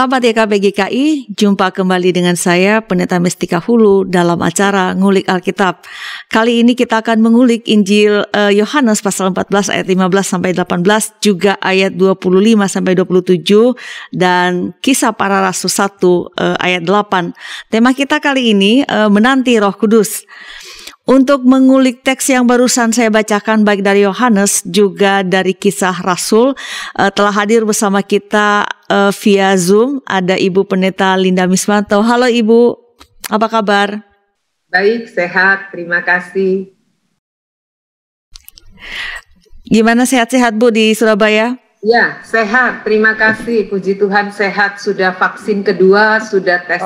Sahabat YKB GKI, jumpa kembali dengan saya Pendeta Mestika Hulu dalam acara Ngulik Alkitab. Kali ini kita akan mengulik Injil Yohanes pasal 14 ayat 15 sampai 18, juga ayat 25 sampai 27 dan Kisah Para Rasul 1 ayat 8. Tema kita kali ini menanti Roh Kudus. Untuk mengulik teks yang barusan saya bacakan baik dari Yohanes juga dari Kisah Rasul, telah hadir bersama kita via Zoom ada Ibu Pendeta Linda Miswanto. Halo Ibu, apa kabar? Baik, sehat, terima kasih. Gimana, sehat-sehat Bu di Surabaya? Ya, sehat, terima kasih. Puji Tuhan sehat, sudah vaksin kedua, sudah tes.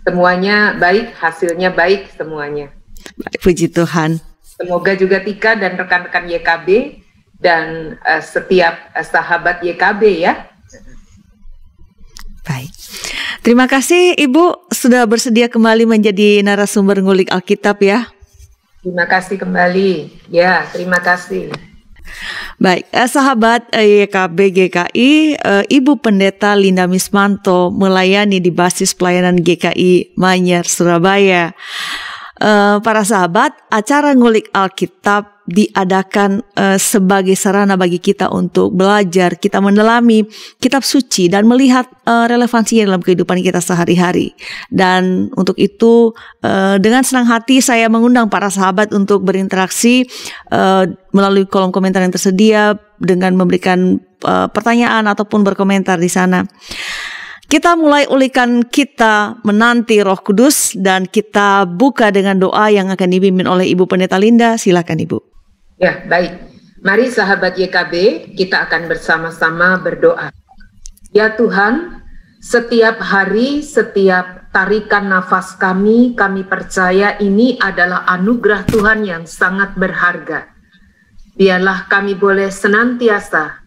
Semuanya baik, hasilnya baik semuanya. Baik, puji Tuhan. Semoga juga Tika dan rekan-rekan YKB dan setiap sahabat YKB ya. Baik. Terima kasih Ibu sudah bersedia kembali menjadi narasumber ngulik Alkitab ya. Terima kasih kembali. Ya, terima kasih. Baik, sahabat YKB GKI, Ibu Pendeta Linda Miswanto melayani di basis pelayanan GKI Manyar, Surabaya. Para sahabat, acara ngulik Alkitab diadakan sebagai sarana bagi kita untuk belajar, kita mendalami kitab suci dan melihat relevansinya dalam kehidupan kita sehari-hari. Dan untuk itu dengan senang hati saya mengundang para sahabat untuk berinteraksi melalui kolom komentar yang tersedia dengan memberikan pertanyaan ataupun berkomentar di sana. Kita mulai ulikan kita menanti Roh Kudus dan kita buka dengan doa yang akan dipimpin oleh Ibu Pendeta Linda. Silakan Ibu. Ya, baik. Mari sahabat YKB, kita akan bersama-sama berdoa. Ya Tuhan, setiap hari, setiap tarikan nafas kami percaya ini adalah anugerah Tuhan yang sangat berharga. Biarlah kami boleh senantiasa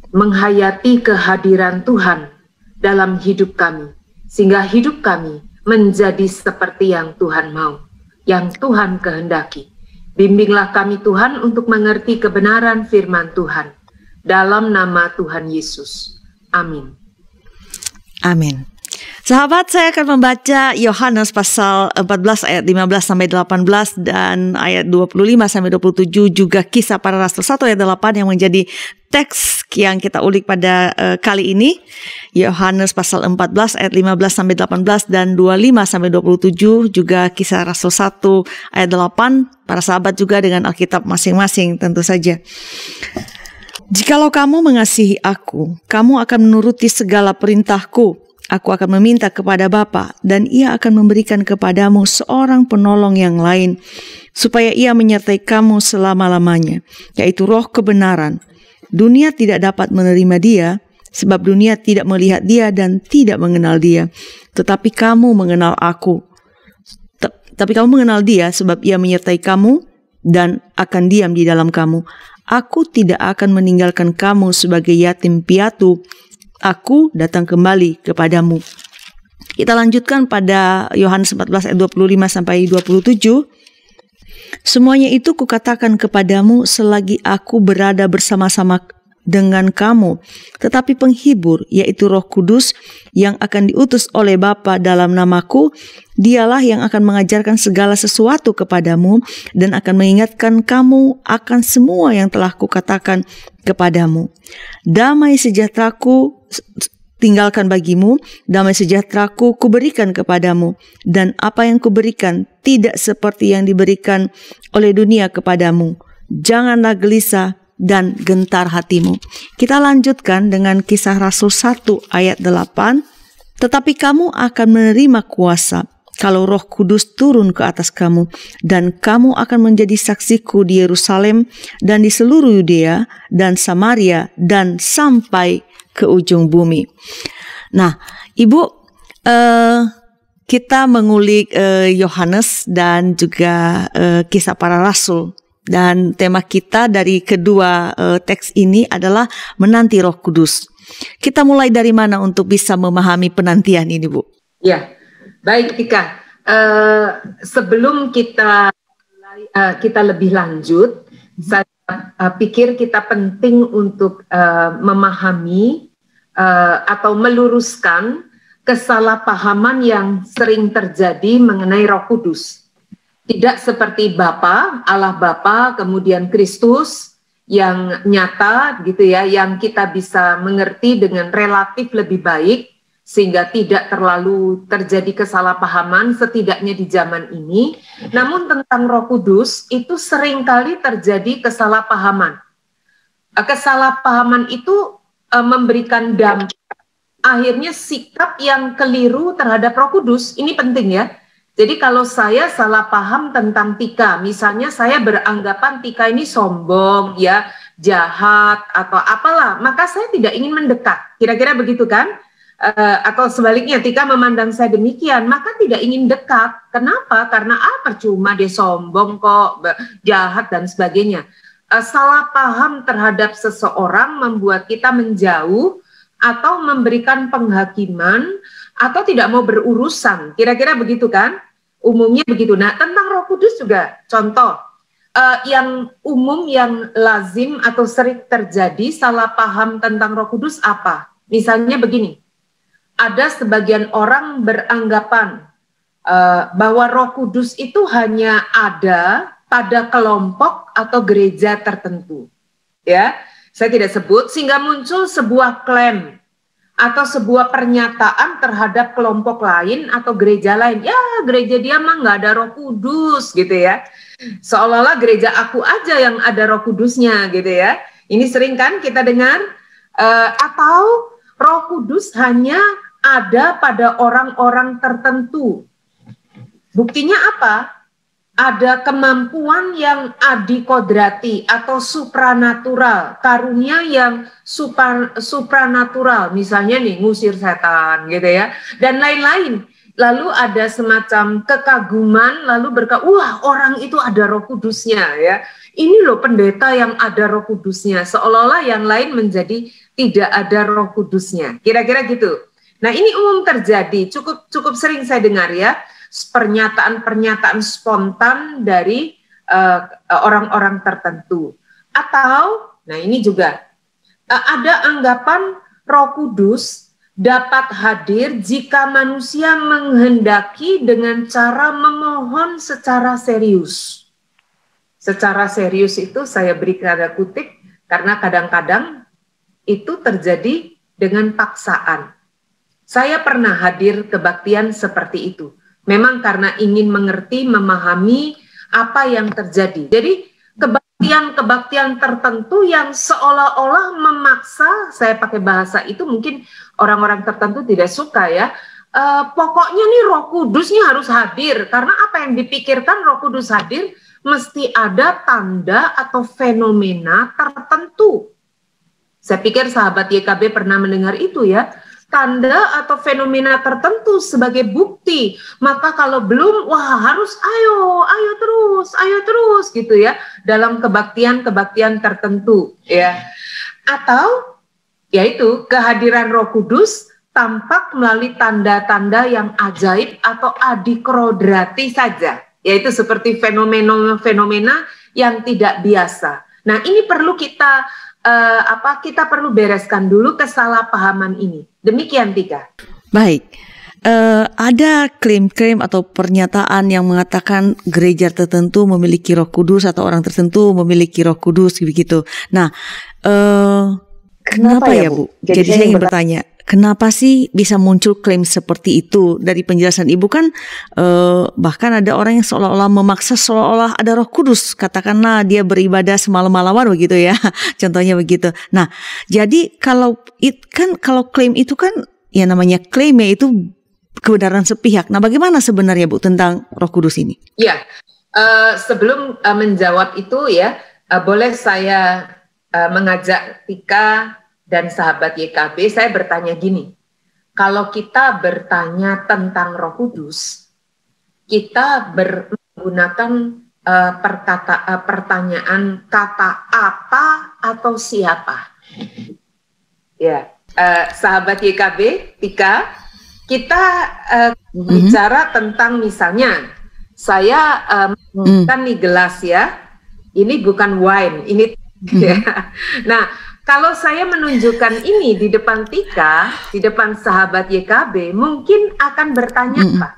menghayati kehadiran Tuhan dalam hidup kami, sehingga hidup kami menjadi seperti yang Tuhan mau, yang Tuhan kehendaki. Bimbinglah kami Tuhan untuk mengerti kebenaran firman Tuhan, dalam nama Tuhan Yesus. Amin. Amin. Sahabat, saya akan membaca Yohanes pasal 14 ayat 15 sampai 18 dan ayat 25 sampai 27, juga Kisah Para Rasul 1 ayat 8 yang menjadi teks yang kita ulik pada kali ini. Yohanes pasal 14 ayat 15 sampai 18 dan 25 sampai 27, juga Kisah Rasul 1 ayat 8. Para sahabat juga dengan Alkitab masing-masing tentu saja. Jikalau kamu mengasihi aku, kamu akan menuruti segala perintahku. Aku akan meminta kepada Bapa dan ia akan memberikan kepadamu seorang penolong yang lain, supaya ia menyertai kamu selama-lamanya, yaitu Roh kebenaran. Dunia tidak dapat menerima dia, sebab dunia tidak melihat dia dan tidak mengenal dia. Tetapi kamu mengenal aku. Tapi kamu mengenal dia, sebab ia menyertai kamu dan akan diam di dalam kamu. Aku tidak akan meninggalkan kamu sebagai yatim piatu. Aku datang kembali kepadamu. Kita lanjutkan pada Yohanes 14 ayat 25 sampai 27. Semuanya itu kukatakan kepadamu selagi aku berada bersama-sama dengan kamu. Tetapi penghibur, yaitu Roh Kudus yang akan diutus oleh Bapa dalam namaku, dialah yang akan mengajarkan segala sesuatu kepadamu dan akan mengingatkan kamu akan semua yang telah kukatakan kepadamu. Damai sejahteraku tinggalkan bagimu, damai sejahteraku kuberikan kepadamu, dan apa yang kuberikan tidak seperti yang diberikan oleh dunia kepadamu. Janganlah gelisah dan gentar hatimu. Kita lanjutkan dengan Kisah Rasul 1 ayat 8. Tetapi kamu akan menerima kuasa kalau Roh Kudus turun ke atas kamu, dan kamu akan menjadi saksiku di Yerusalem dan di seluruh Yudea dan Samaria dan sampai ke ujung bumi. Nah, Ibu, kita mengulik Yohanes dan juga Kisah Para Rasul. Dan tema kita dari kedua teks ini adalah menanti Roh Kudus. Kita mulai dari mana untuk bisa memahami penantian ini, Bu? Ya, baik Tika. Sebelum kita lebih lanjut, saya pikir kita penting untuk memahami atau meluruskan kesalahpahaman yang sering terjadi mengenai Roh Kudus. Tidak seperti Bapa, Allah Bapa, kemudian Kristus yang nyata gitu ya, yang kita bisa mengerti dengan relatif lebih baik sehingga tidak terlalu terjadi kesalahpahaman setidaknya di zaman ini. Namun tentang Roh Kudus itu seringkali terjadi kesalahpahaman. Kesalahpahaman itu memberikan dampak, akhirnya sikap yang keliru terhadap Roh Kudus. Ini penting ya. Jadi kalau saya salah paham tentang Tika, misalnya saya beranggapan Tika ini sombong, ya, jahat atau apalah, maka saya tidak ingin mendekat. Kira-kira begitu kan? Atau sebaliknya, Tika memandang saya demikian, maka tidak ingin dekat. Kenapa? Karena percuma dia sombong kok, jahat dan sebagainya. Salah paham terhadap seseorang membuat kita menjauh atau memberikan penghakiman atau tidak mau berurusan, kira-kira begitu kan? Umumnya begitu. Nah, tentang Roh Kudus juga contoh yang umum, yang lazim atau sering terjadi salah paham tentang Roh Kudus apa? Misalnya begini, ada sebagian orang beranggapan bahwa Roh Kudus itu hanya ada pada kelompok atau gereja tertentu. Ya, saya tidak sebut, sehingga muncul sebuah klaim atau sebuah pernyataan terhadap kelompok lain atau gereja lain. Ya, gereja dia mah nggak ada Roh Kudus gitu ya. Seolah-olah gereja aku aja yang ada Roh Kudusnya gitu ya. Ini sering kan kita dengar. Atau Roh Kudus hanya ada pada orang-orang tertentu. Buktinya apa? Ada kemampuan yang adikodrati atau supranatural, karunia yang supranatural, misalnya nih ngusir setan gitu ya, dan lain-lain. Lalu ada semacam kekaguman, lalu wah orang itu ada Roh Kudusnya ya. Ini loh pendeta yang ada Roh Kudusnya, seolah-olah yang lain menjadi tidak ada Roh Kudusnya. Kira-kira gitu. Nah, ini umum terjadi, cukup sering saya dengar ya. Pernyataan-pernyataan spontan dari orang-orang tertentu. Atau, nah ini juga, ada anggapan Roh Kudus dapat hadir jika manusia menghendaki dengan cara memohon secara serius. Secara serius itu saya beri tanda kutip, karena kadang-kadang itu terjadi dengan paksaan. Saya pernah hadir kebaktian seperti itu. Memang karena ingin mengerti, memahami apa yang terjadi. Jadi kebaktian-kebaktian tertentu yang seolah-olah memaksa, saya pakai bahasa itu mungkin orang-orang tertentu tidak suka ya. Pokoknya nih Roh Kudusnya harus hadir. Karena apa yang dipikirkan Roh Kudus hadir, mesti ada tanda atau fenomena tertentu. Saya pikir sahabat YKB pernah mendengar itu ya. Tanda atau fenomena tertentu sebagai bukti. Maka kalau belum, wah harus ayo terus gitu ya, dalam kebaktian-kebaktian tertentu ya. Atau yaitu kehadiran Roh Kudus tampak melalui tanda-tanda yang ajaib atau adikodrati saja, yaitu seperti fenomena-fenomena yang tidak biasa. Nah, ini perlu kita kita perlu bereskan dulu kesalahpahaman ini. Demikian, Tika. Baik. Ada klaim-klaim atau pernyataan yang mengatakan gereja tertentu memiliki Roh Kudus atau orang tertentu memiliki Roh Kudus begitu. Nah, kenapa ya, Bu? Jadi saya ingin bertanya, kenapa sih bisa muncul klaim seperti itu? Dari penjelasan Ibu kan bahkan ada orang yang seolah-olah memaksa seolah-olah ada Roh Kudus. Katakanlah dia beribadah semalam-malaman begitu ya. Contohnya begitu. Nah, jadi kalau klaim itu kan ya namanya klaim ya, itu kebenaran sepihak. Nah, bagaimana sebenarnya Bu tentang Roh Kudus ini? Ya, sebelum menjawab itu ya, boleh saya mengajak Tika dan sahabat YKB, saya bertanya gini, kalau kita bertanya tentang Roh Kudus, kita menggunakan pertanyaan kata apa atau siapa? Ya, sahabat YKB, Tika, kita bicara tentang misalnya, saya kan nih gelas ya, ini bukan wine, ini ya. Nah, Kalau saya menunjukkan ini di depan Tika, di depan sahabat YKB, mungkin akan bertanya apa?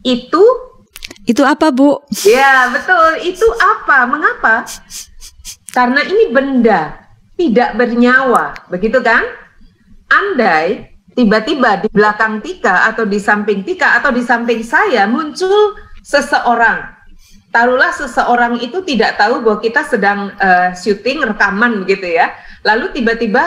Itu apa, Bu? Ya, betul. Itu apa? Mengapa? Karena ini benda tidak bernyawa, begitu kan? Andai tiba-tiba di belakang Tika atau di samping Tika atau di samping saya muncul seseorang. Taruhlah seseorang itu tidak tahu bahwa kita sedang syuting, rekaman begitu ya. Lalu tiba-tiba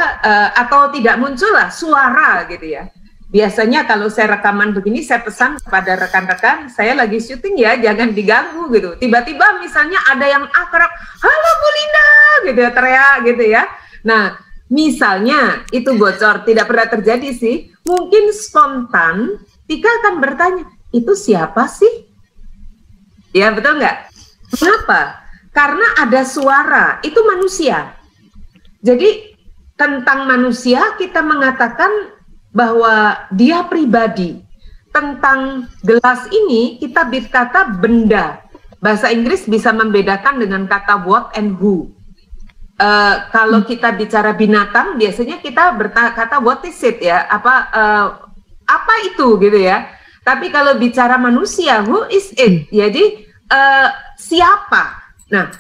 atau tidak muncullah suara gitu ya. Biasanya kalau saya rekaman begini, saya pesan kepada rekan-rekan, saya lagi syuting ya, jangan diganggu gitu. Tiba-tiba misalnya ada yang akrab, halo Bu Linda, gitu ya, teriak gitu ya. Nah, misalnya itu bocor, tidak pernah terjadi sih. Mungkin spontan, Tika akan bertanya, itu siapa sih? Ya, betul nggak? Kenapa? Karena ada suara, itu manusia. Jadi tentang manusia kita mengatakan bahwa dia pribadi. Tentang gelas ini kita berkata benda. Bahasa Inggris bisa membedakan dengan kata what and who. Kalau kita bicara binatang, biasanya kita berkata what is it ya, apa itu gitu ya. Tapi kalau bicara manusia, who is it? Jadi siapa? Nah,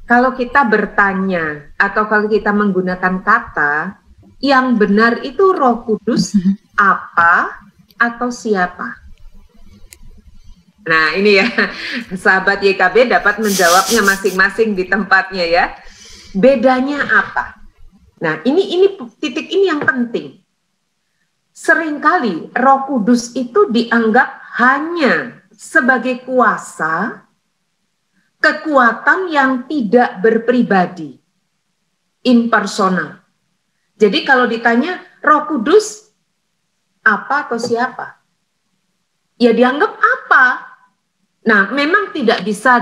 kalau kita bertanya atau kalau kita menggunakan kata, yang benar itu Roh Kudus apa atau siapa? Nah, ini ya, sahabat YKB dapat menjawabnya masing-masing di tempatnya ya. Bedanya apa? Nah, ini titik ini yang penting. Seringkali Roh Kudus itu dianggap hanya sebagai kuasa, kekuatan yang tidak berpribadi, impersonal. Jadi kalau ditanya Roh Kudus apa atau siapa? Ya dianggap apa? Nah, memang tidak bisa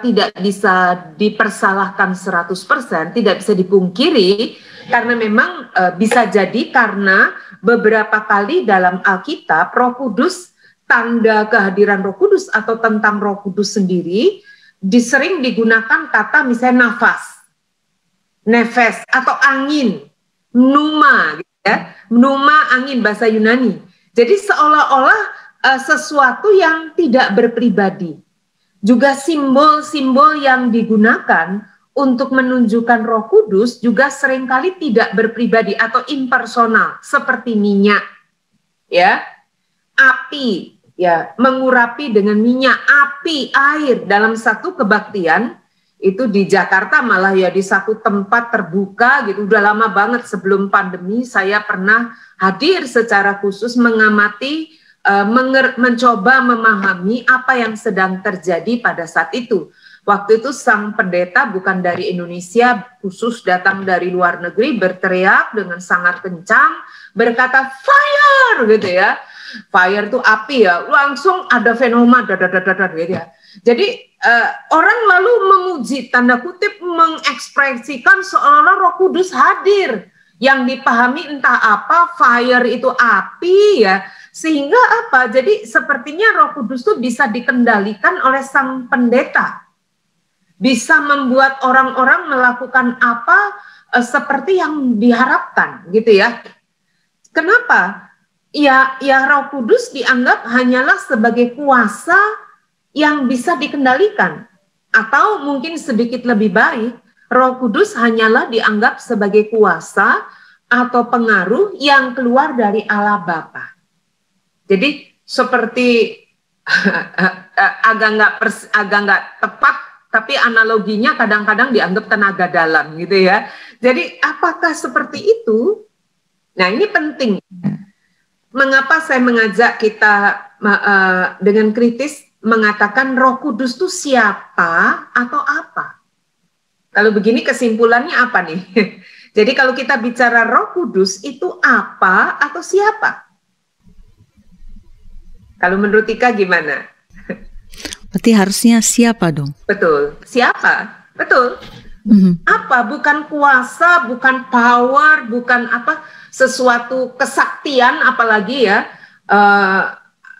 tidak bisa dipersalahkan 100%, tidak bisa dipungkiri karena memang bisa jadi karena beberapa kali dalam Alkitab Roh Kudus, tanda kehadiran Roh Kudus atau tentang Roh Kudus sendiri sering digunakan kata misalnya nafas, nefes atau angin, pneuma gitu ya. Pneuma angin bahasa Yunani. Jadi seolah-olah sesuatu yang tidak berpribadi. Juga simbol-simbol yang digunakan untuk menunjukkan Roh Kudus juga seringkali tidak berpribadi atau impersonal, seperti minyak, ya, api, ya, mengurapi dengan minyak, api, air dalam satu kebaktian itu di Jakarta malah ya di satu tempat terbuka gitu. Udah lama banget sebelum pandemi saya pernah hadir secara khusus mengamati, mencoba memahami apa yang sedang terjadi pada saat itu. Waktu itu sang pendeta bukan dari Indonesia, khusus datang dari luar negeri, berteriak dengan sangat kencang, berkata fire gitu ya. Fire itu api ya, langsung ada fenomena gitu ya. Jadi orang lalu memuji, tanda kutip, mengekspresikan seolah-olah Roh Kudus hadir. Yang dipahami entah apa, fire itu api ya. Sehingga apa? Jadi sepertinya Roh Kudus itu bisa dikendalikan oleh sang pendeta. Bisa membuat orang-orang melakukan apa seperti yang diharapkan gitu ya. Kenapa? Ya Roh Kudus dianggap hanyalah sebagai kuasa yang bisa dikendalikan. Atau mungkin sedikit lebih baik, Roh Kudus hanyalah dianggap sebagai kuasa atau pengaruh yang keluar dari Allah Bapa. Jadi seperti agak nggak tepat, tapi analoginya kadang-kadang dianggap tenaga dalam gitu ya. Jadi apakah seperti itu? Nah ini penting. Mengapa saya mengajak kita dengan kritis mengatakan Roh Kudus itu siapa atau apa? Kalau begini kesimpulannya apa nih? Jadi kalau kita bicara Roh Kudus itu apa atau siapa? Kalau menurut Tika gimana? Berarti harusnya siapa dong? Betul, siapa? Betul. Apa? Bukan kuasa, bukan power, bukan apa, sesuatu kesaktian apalagi ya,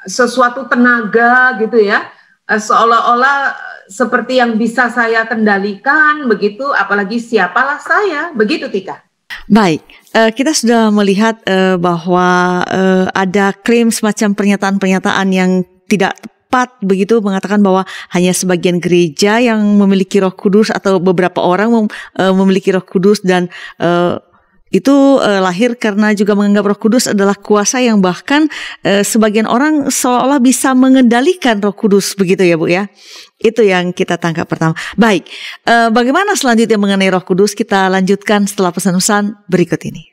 sesuatu tenaga gitu ya, seolah-olah seperti yang bisa saya kendalikan, begitu, apalagi siapalah saya, begitu Tika. Baik, kita sudah melihat bahwa ada klaim semacam pernyataan-pernyataan yang tidak tepat begitu, mengatakan bahwa hanya sebagian gereja yang memiliki Roh Kudus atau beberapa orang memiliki Roh Kudus, dan itu lahir karena juga menganggap Roh Kudus adalah kuasa yang bahkan sebagian orang seolah-olah bisa mengendalikan Roh Kudus, begitu ya Bu ya. Itu yang kita tangkap pertama. Baik, bagaimana selanjutnya mengenai Roh Kudus? Kita lanjutkan setelah pesan-pesan berikut ini.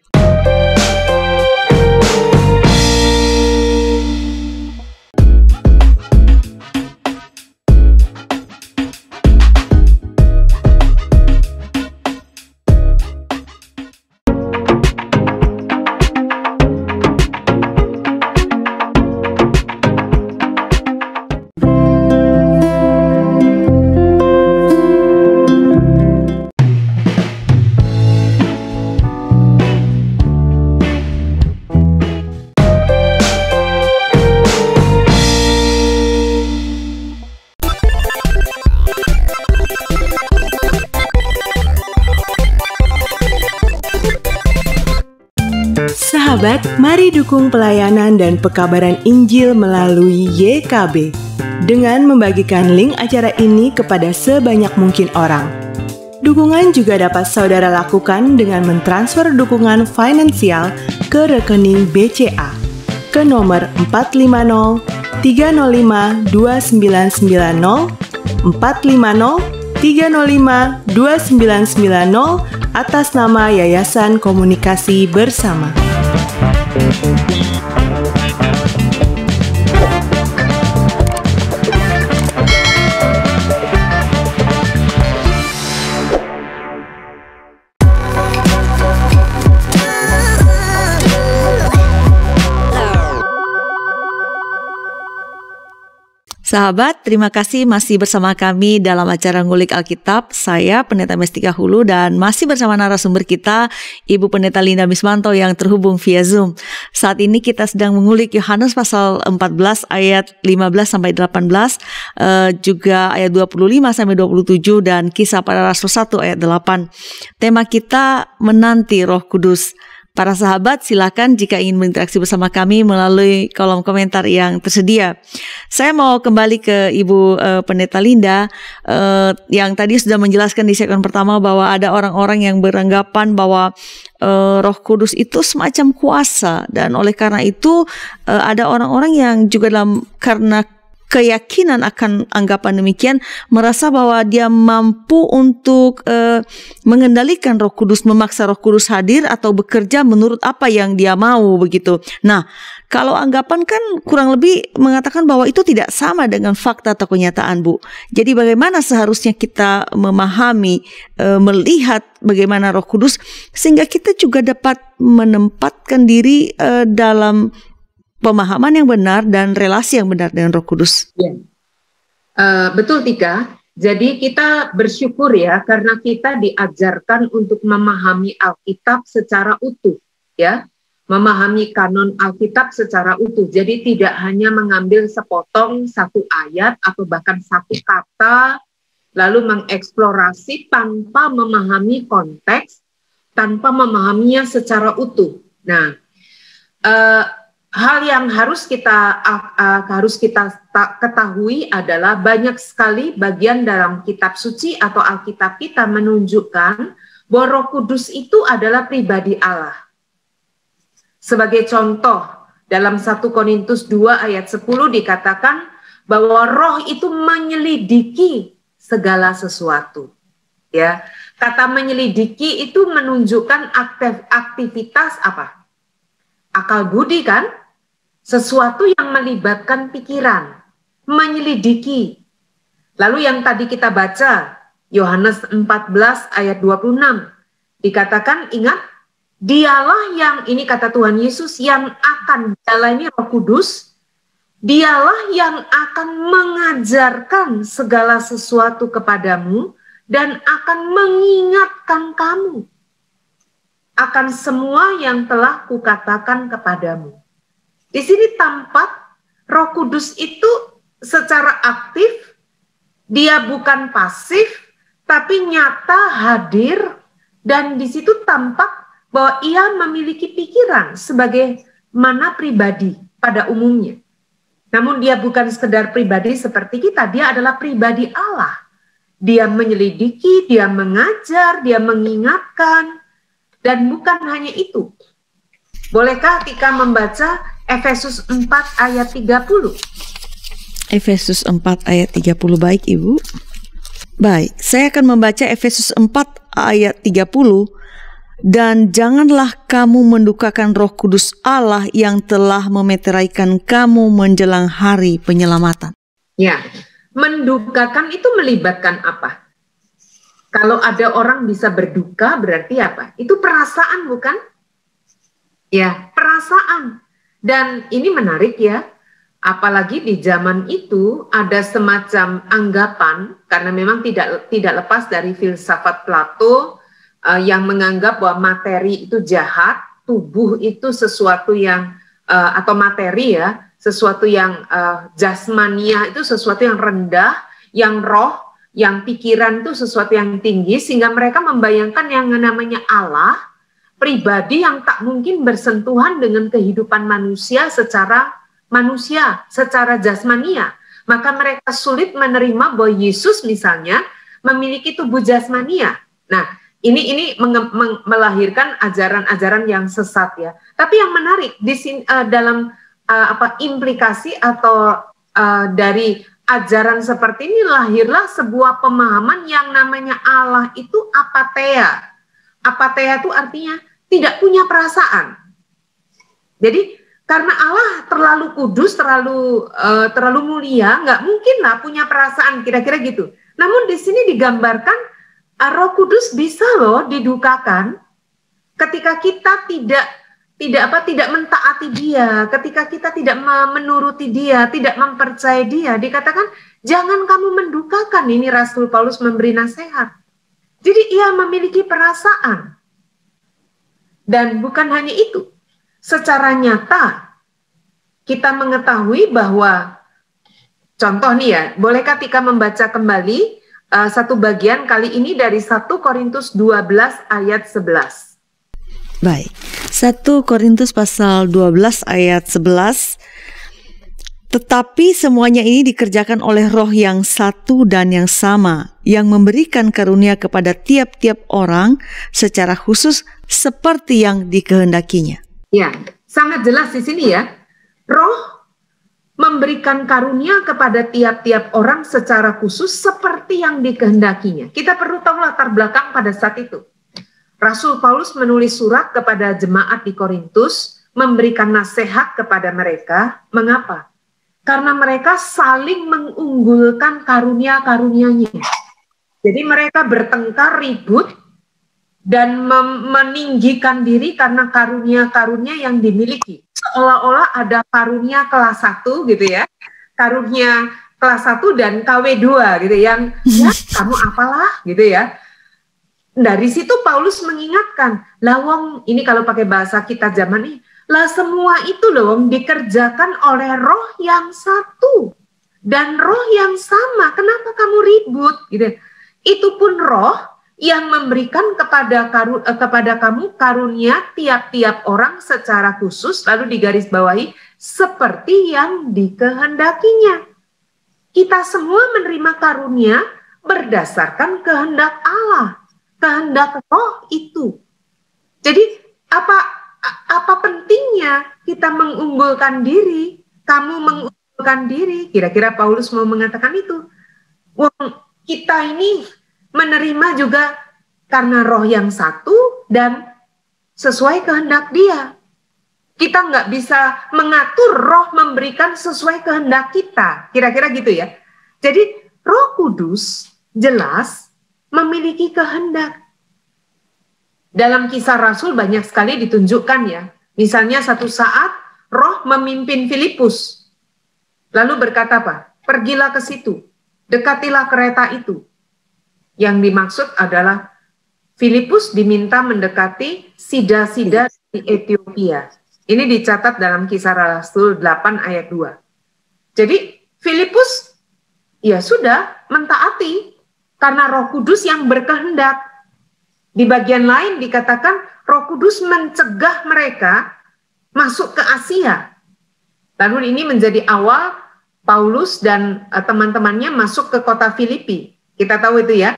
Sahabat, mari dukung pelayanan dan pekabaran Injil melalui YKB dengan membagikan link acara ini kepada sebanyak mungkin orang. Dukungan juga dapat saudara lakukan dengan mentransfer dukungan finansial ke rekening BCA ke nomor 450 305 2990 450 305 2990 atas nama Yayasan Komunikasi Bersama. Sahabat, terima kasih masih bersama kami dalam acara Ngulik Alkitab. Saya Pendeta Mestika Hulu dan masih bersama narasumber kita, Ibu Pendeta Linda Mismanto yang terhubung via Zoom. Saat ini kita sedang mengulik Yohanes pasal 14 ayat 15 sampai 18, juga ayat 25 sampai 27 dan Kisah Para Rasul 1 ayat 8. Tema kita menanti Roh Kudus. Para sahabat, silakan jika ingin berinteraksi bersama kami melalui kolom komentar yang tersedia. Saya mau kembali ke Ibu Pendeta Linda yang tadi sudah menjelaskan di segmen pertama bahwa ada orang-orang yang beranggapan bahwa Roh Kudus itu semacam kuasa, dan oleh karena itu ada orang-orang yang juga karena keyakinan akan anggapan demikian merasa bahwa dia mampu untuk mengendalikan Roh Kudus, memaksa Roh Kudus hadir atau bekerja menurut apa yang dia mau begitu. Nah, kalau anggapan kan kurang lebih mengatakan bahwa itu tidak sama dengan fakta atau kenyataan, Bu. Jadi bagaimana seharusnya kita memahami, melihat bagaimana Roh Kudus sehingga kita juga dapat menempatkan diri dalam pemahaman yang benar dan relasi yang benar dengan Roh Kudus. Ya. Betul Tika. Jadi kita bersyukur ya karena kita diajarkan untuk memahami Alkitab secara utuh, ya, memahami kanon Alkitab secara utuh. Jadi tidak hanya mengambil sepotong satu ayat atau bahkan satu kata lalu mengeksplorasi tanpa memahami konteks, tanpa memahaminya secara utuh. Nah, hal yang harus kita ketahui adalah banyak sekali bagian dalam kitab suci atau Alkitab kita menunjukkan bahwa Roh Kudus itu adalah pribadi Allah. Sebagai contoh, dalam 1 Korintus 2 ayat 10 dikatakan bahwa Roh itu menyelidiki segala sesuatu. Ya, kata menyelidiki itu menunjukkan aktivitas apa? Akal budi kan? Sesuatu yang melibatkan pikiran, menyelidiki. Lalu yang tadi kita baca, Yohanes 14 ayat 26, dikatakan, ingat, dialah yang, ini kata Tuhan Yesus, yang akan jalani Roh Kudus, dialah yang akan mengajarkan segala sesuatu kepadamu dan akan mengingatkan kamu akan semua yang telah kukatakan kepadamu. Di sini tampak Roh Kudus itu secara aktif Dia bukan pasif, tapi nyata hadir, dan di situ tampak bahwa ia memiliki pikiran sebagai mana pribadi pada umumnya. Namun dia bukan sekedar pribadi seperti kita, dia adalah pribadi Allah. Dia menyelidiki, dia mengajar, dia mengingatkan, dan bukan hanya itu. Bolehkah Tika membaca Efesus 4 ayat 30? Efesus 4 ayat 30, baik Ibu. Baik, saya akan membaca Efesus 4 ayat 30. Dan janganlah kamu mendukakan Roh Kudus Allah yang telah memeteraikan kamu menjelang hari penyelamatan. Ya, mendukakan itu melibatkan apa? Kalau ada orang bisa berduka berarti apa? Itu perasaan, bukan? Ya, perasaan. Dan ini menarik ya, apalagi di zaman itu ada semacam anggapan, karena memang tidak lepas dari filsafat Plato, yang menganggap bahwa materi itu jahat, tubuh itu sesuatu yang atau materi ya, sesuatu yang jasmania itu sesuatu yang rendah, yang roh, yang pikiran itu sesuatu yang tinggi, sehingga mereka membayangkan yang namanya Allah, pribadi yang tak mungkin bersentuhan dengan kehidupan manusia secara jasmania. Maka mereka sulit menerima bahwa Yesus misalnya memiliki tubuh jasmania. Nah, ini melahirkan ajaran-ajaran yang sesat ya. Tapi yang menarik di sini dalam implikasi atau dari ajaran seperti ini lahirlah sebuah pemahaman yang namanya Allah itu apatheia. Apatheia itu artinya tidak punya perasaan. Jadi karena Allah terlalu kudus, terlalu mulia, nggak mungkin lah punya perasaan, kira-kira gitu. Namun di sini digambarkan Roh Kudus bisa loh didukakan ketika kita tidak mentaati Dia, ketika kita tidak menuruti Dia, tidak mempercayai Dia. Dikatakan jangan kamu mendukakan, ini Rasul Paulus memberi nasihat. Jadi ia memiliki perasaan. Dan bukan hanya itu, secara nyata kita mengetahui bahwa, contoh nih ya, bolehkah Tika membaca kembali satu bagian kali ini dari 1 Korintus 12 ayat 11. Baik, 1 Korintus pasal 12 ayat 11. Tetapi semuanya ini dikerjakan oleh Roh yang satu dan yang sama, yang memberikan karunia kepada tiap-tiap orang secara khusus seperti yang dikehendakinya. Ya, sangat jelas di sini ya. Roh memberikan karunia kepada tiap-tiap orang secara khusus seperti yang dikehendakinya. Kita perlu tahu latar belakang pada saat itu. Rasul Paulus menulis surat kepada jemaat di Korintus, memberikan nasihat kepada mereka. Mengapa? Karena mereka saling mengunggulkan karunia-karunianya. Jadi mereka bertengkar, ribut, dan meninggikan diri karena karunia-karunia yang dimiliki. Seolah-olah ada karunia kelas 1 gitu ya, karunia kelas 1 dan KW2 gitu, yang ya kamu apalah gitu ya. Dari situ Paulus mengingatkan, lawang ini kalau pakai bahasa kita zaman ini, lah semua itu loh dikerjakan oleh Roh yang satu dan Roh yang sama. Kenapa kamu ribut gitu? Itu pun Roh yang memberikan kepada kamu karunia tiap-tiap orang secara khusus, lalu digarisbawahi seperti yang dikehendakinya. Kita semua menerima karunia berdasarkan kehendak Allah, kehendak Roh itu. Jadi apa pentingnya kita mengunggulkan diri, kamu mengunggulkan diri? Kira-kira Paulus mau mengatakan itu. Wong kita ini menerima juga karena Roh yang satu dan sesuai kehendak Dia. Kita nggak bisa mengatur Roh memberikan sesuai kehendak kita. Kira-kira gitu ya. Jadi Roh Kudus jelas memiliki kehendak. Dalam Kisah Rasul banyak sekali ditunjukkan ya. Misalnya satu saat Roh memimpin Filipus. Lalu berkata apa? Pergilah ke situ, dekatilah kereta itu. Yang dimaksud adalah Filipus diminta mendekati sida-sida di Ethiopia. Ini dicatat dalam Kisah Rasul 8 ayat 2. Jadi Filipus ya sudah mentaati karena Roh Kudus yang berkehendak. Di bagian lain dikatakan Roh Kudus mencegah mereka masuk ke Asia. Lalu ini menjadi awal Paulus dan teman-temannya masuk ke kota Filipi. Kita tahu itu ya.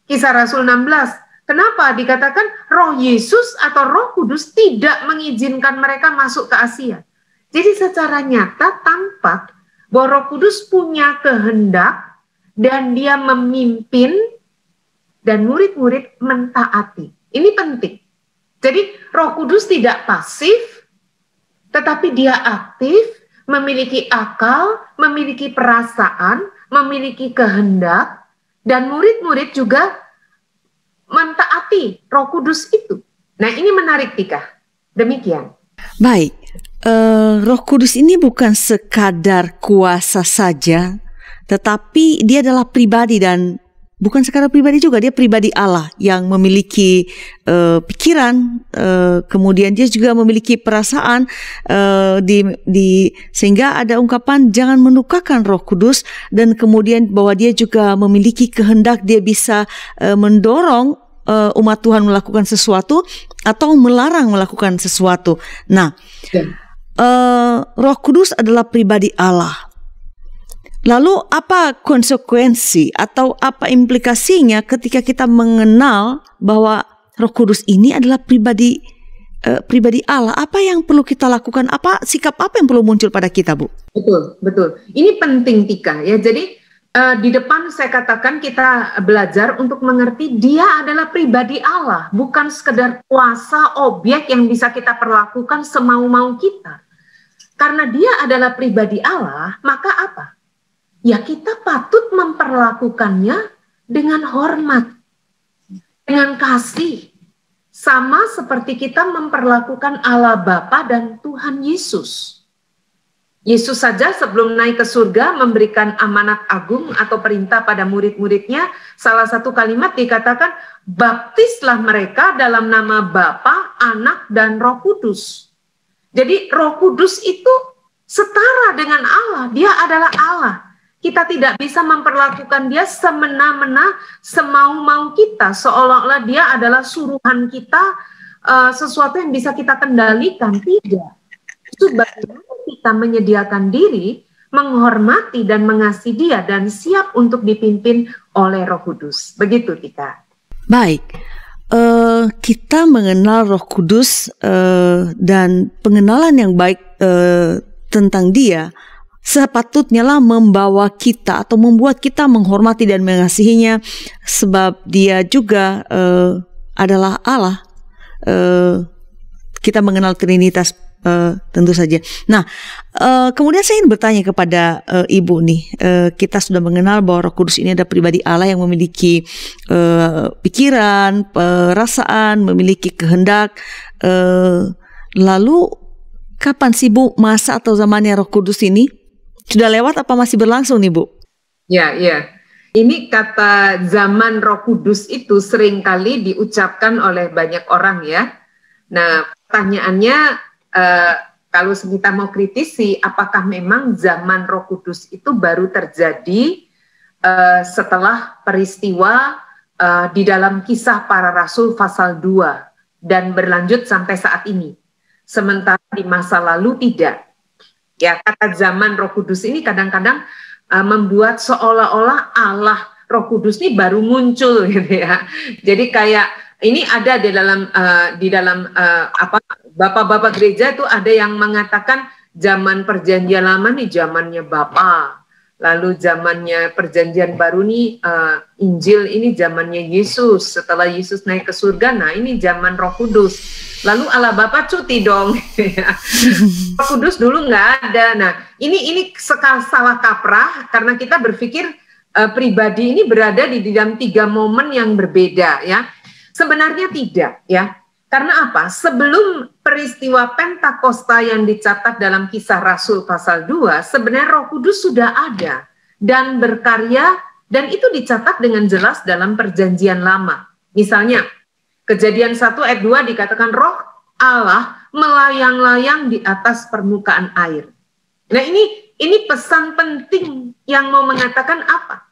Kisah Rasul 16. Kenapa dikatakan Roh Yesus atau Roh Kudus tidak mengizinkan mereka masuk ke Asia? Jadi secara nyata tampak bahwa Roh Kudus punya kehendak dan dia memimpin dan murid-murid mentaati. Ini penting. Jadi Roh Kudus tidak pasif, tetapi dia aktif, memiliki akal, memiliki perasaan, memiliki kehendak, dan murid-murid juga mentaati Roh Kudus itu. Nah, ini menarik, Tika. Demikian. Baik, Roh Kudus ini bukan sekadar kuasa saja, tetapi dia adalah pribadi, dan bukan sekadar pribadi juga, dia pribadi Allah yang memiliki pikiran, kemudian dia juga memiliki perasaan, sehingga ada ungkapan jangan menukarkan Roh Kudus, dan kemudian bahwa dia juga memiliki kehendak, dia bisa mendorong umat Tuhan melakukan sesuatu atau melarang melakukan sesuatu. Nah, Roh Kudus adalah pribadi Allah. Lalu apa konsekuensi atau apa implikasinya ketika kita mengenal bahwa Roh Kudus ini adalah pribadi Allah? Apa yang perlu kita lakukan? Sikap apa yang perlu muncul pada kita, Bu? Betul, betul. Ini penting, Tika, ya. Jadi di depan saya katakan kita belajar untuk mengerti dia adalah pribadi Allah, bukan sekedar kuasa objek yang bisa kita perlakukan semau-mau kita. Karena dia adalah pribadi Allah, maka apa? Ya kita patut memperlakukannya dengan hormat, dengan kasih. Sama seperti kita memperlakukan Allah Bapa dan Tuhan Yesus. Yesus saja sebelum naik ke surga memberikan amanat agung atau perintah pada murid-muridnya. Salah satu kalimat dikatakan, baptislah mereka dalam nama Bapa, Anak, dan Roh Kudus. Jadi Roh Kudus itu setara dengan Allah, dia adalah Allah. Kita tidak bisa memperlakukan dia semena-mena, semau-mau kita, seolah-olah dia adalah suruhan kita, sesuatu yang bisa kita kendalikan. Tidak. Itu bagaimana kita menyediakan diri, menghormati dan mengasihi dia, dan siap untuk dipimpin oleh Roh Kudus. Begitu, Tika. Baik. Kita mengenal Roh Kudus dan pengenalan yang baik tentang dia sepatutnya lah membawa kita atau membuat kita menghormati dan mengasihinya, sebab dia juga adalah Allah. Kita mengenal Trinitas tentu saja. Nah, kemudian saya ingin bertanya kepada Ibu nih. Kita sudah mengenal bahwa Roh Kudus ini adalah pribadi Allah yang memiliki pikiran, perasaan, memiliki kehendak. Lalu kapan sih, Bu, masa atau zamannya Roh Kudus ini? Sudah lewat apa masih berlangsung nih, Bu? Ya. Ini kata zaman Roh Kudus itu seringkali diucapkan oleh banyak orang ya. Nah, pertanyaannya kalau kita mau kritisi, apakah memang zaman Roh Kudus itu baru terjadi setelah peristiwa di dalam Kisah Para Rasul pasal 2 dan berlanjut sampai saat ini. Sementara di masa lalu tidak. Ya, kata zaman Roh Kudus ini kadang-kadang membuat seolah-olah Allah Roh Kudus ini baru muncul gitu ya. Jadi kayak ini ada di dalam bapak-bapak gereja itu ada yang mengatakan zaman perjanjian lama nih zamannya Bapa. Lalu zamannya perjanjian baru nih Injil ini zamannya Yesus. Setelah Yesus naik ke surga, nah ini zaman Roh Kudus. Lalu Allah Bapa cuti dong. Roh Kudus dulu nggak ada. Nah ini salah kaprah karena kita berpikir pribadi ini berada di dalam 3 momen yang berbeda ya. Sebenarnya tidak ya. Karena apa? Sebelum peristiwa Pentakosta yang dicatat dalam Kisah Rasul pasal 2, sebenarnya Roh Kudus sudah ada dan berkarya, dan itu dicatat dengan jelas dalam perjanjian lama. Misalnya, Kejadian 1 ayat 2 dikatakan Roh Allah melayang-layang di atas permukaan air. Nah ini Ini pesan penting yang mau mengatakan apa?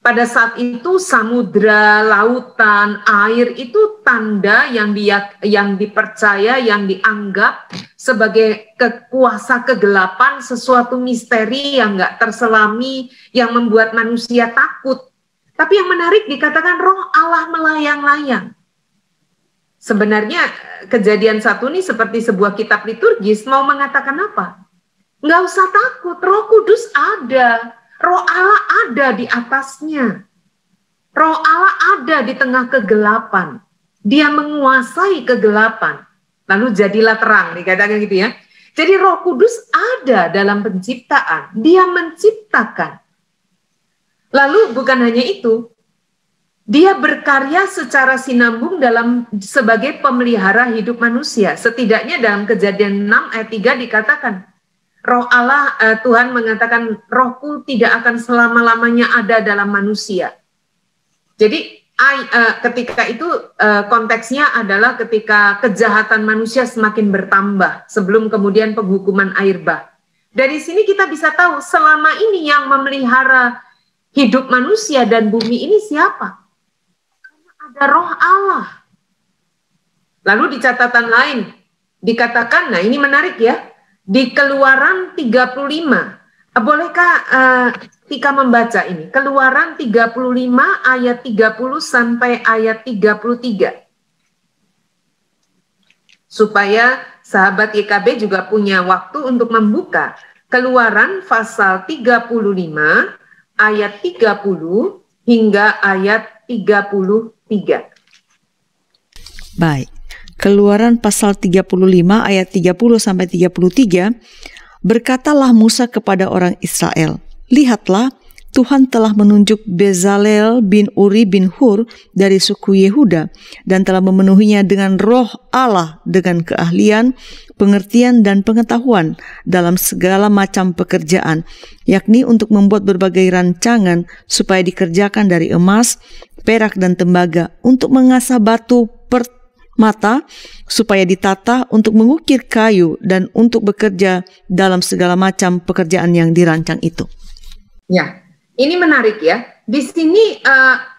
Pada saat itu samudra, lautan, air itu tanda yang dipercaya, yang dianggap sebagai kuasa kegelapan, sesuatu misteri yang nggak terselami, yang membuat manusia takut. Tapi yang menarik dikatakan roh Allah melayang-layang. Sebenarnya Kejadian 1 ini seperti sebuah kitab liturgis mau mengatakan apa? Nggak usah takut, Roh Kudus ada. Roh Allah ada di atasnya. Roh Allah ada di tengah kegelapan. Dia menguasai kegelapan. Lalu jadilah terang, dikatakan gitu ya. Jadi Roh Kudus ada dalam penciptaan. Dia menciptakan. Lalu bukan hanya itu, dia berkarya secara sinambung sebagai pemelihara hidup manusia. Setidaknya dalam Kejadian 6 ayat 3 dikatakan, Roh Allah, Tuhan mengatakan, rohku tidak akan selama-lamanya ada dalam manusia. Jadi ketika itu konteksnya adalah ketika kejahatan manusia semakin bertambah sebelum kemudian penghukuman air bah. Dari sini kita bisa tahu selama ini yang memelihara hidup manusia dan bumi ini siapa? Karena ada Roh Allah. Lalu di catatan lain dikatakan, nah ini menarik ya, di Keluaran 35. Bolehkah Tika membaca ini? Keluaran 35 ayat 30 sampai ayat 33. Supaya sahabat YKB juga punya waktu untuk membuka Keluaran pasal 35 ayat 30 hingga ayat 33. Baik. Keluaran pasal 35 ayat 30 sampai 33, berkatalah Musa kepada orang Israel, lihatlah, Tuhan telah menunjuk Bezalel bin Uri bin Hur dari suku Yehuda dan telah memenuhinya dengan roh Allah dengan keahlian, pengertian dan pengetahuan dalam segala macam pekerjaan, yakni untuk membuat berbagai rancangan supaya dikerjakan dari emas, perak dan tembaga, untuk mengasah batu mata supaya ditata, untuk mengukir kayu dan untuk bekerja dalam segala macam pekerjaan yang dirancang itu. Ya, ini menarik ya. Di sini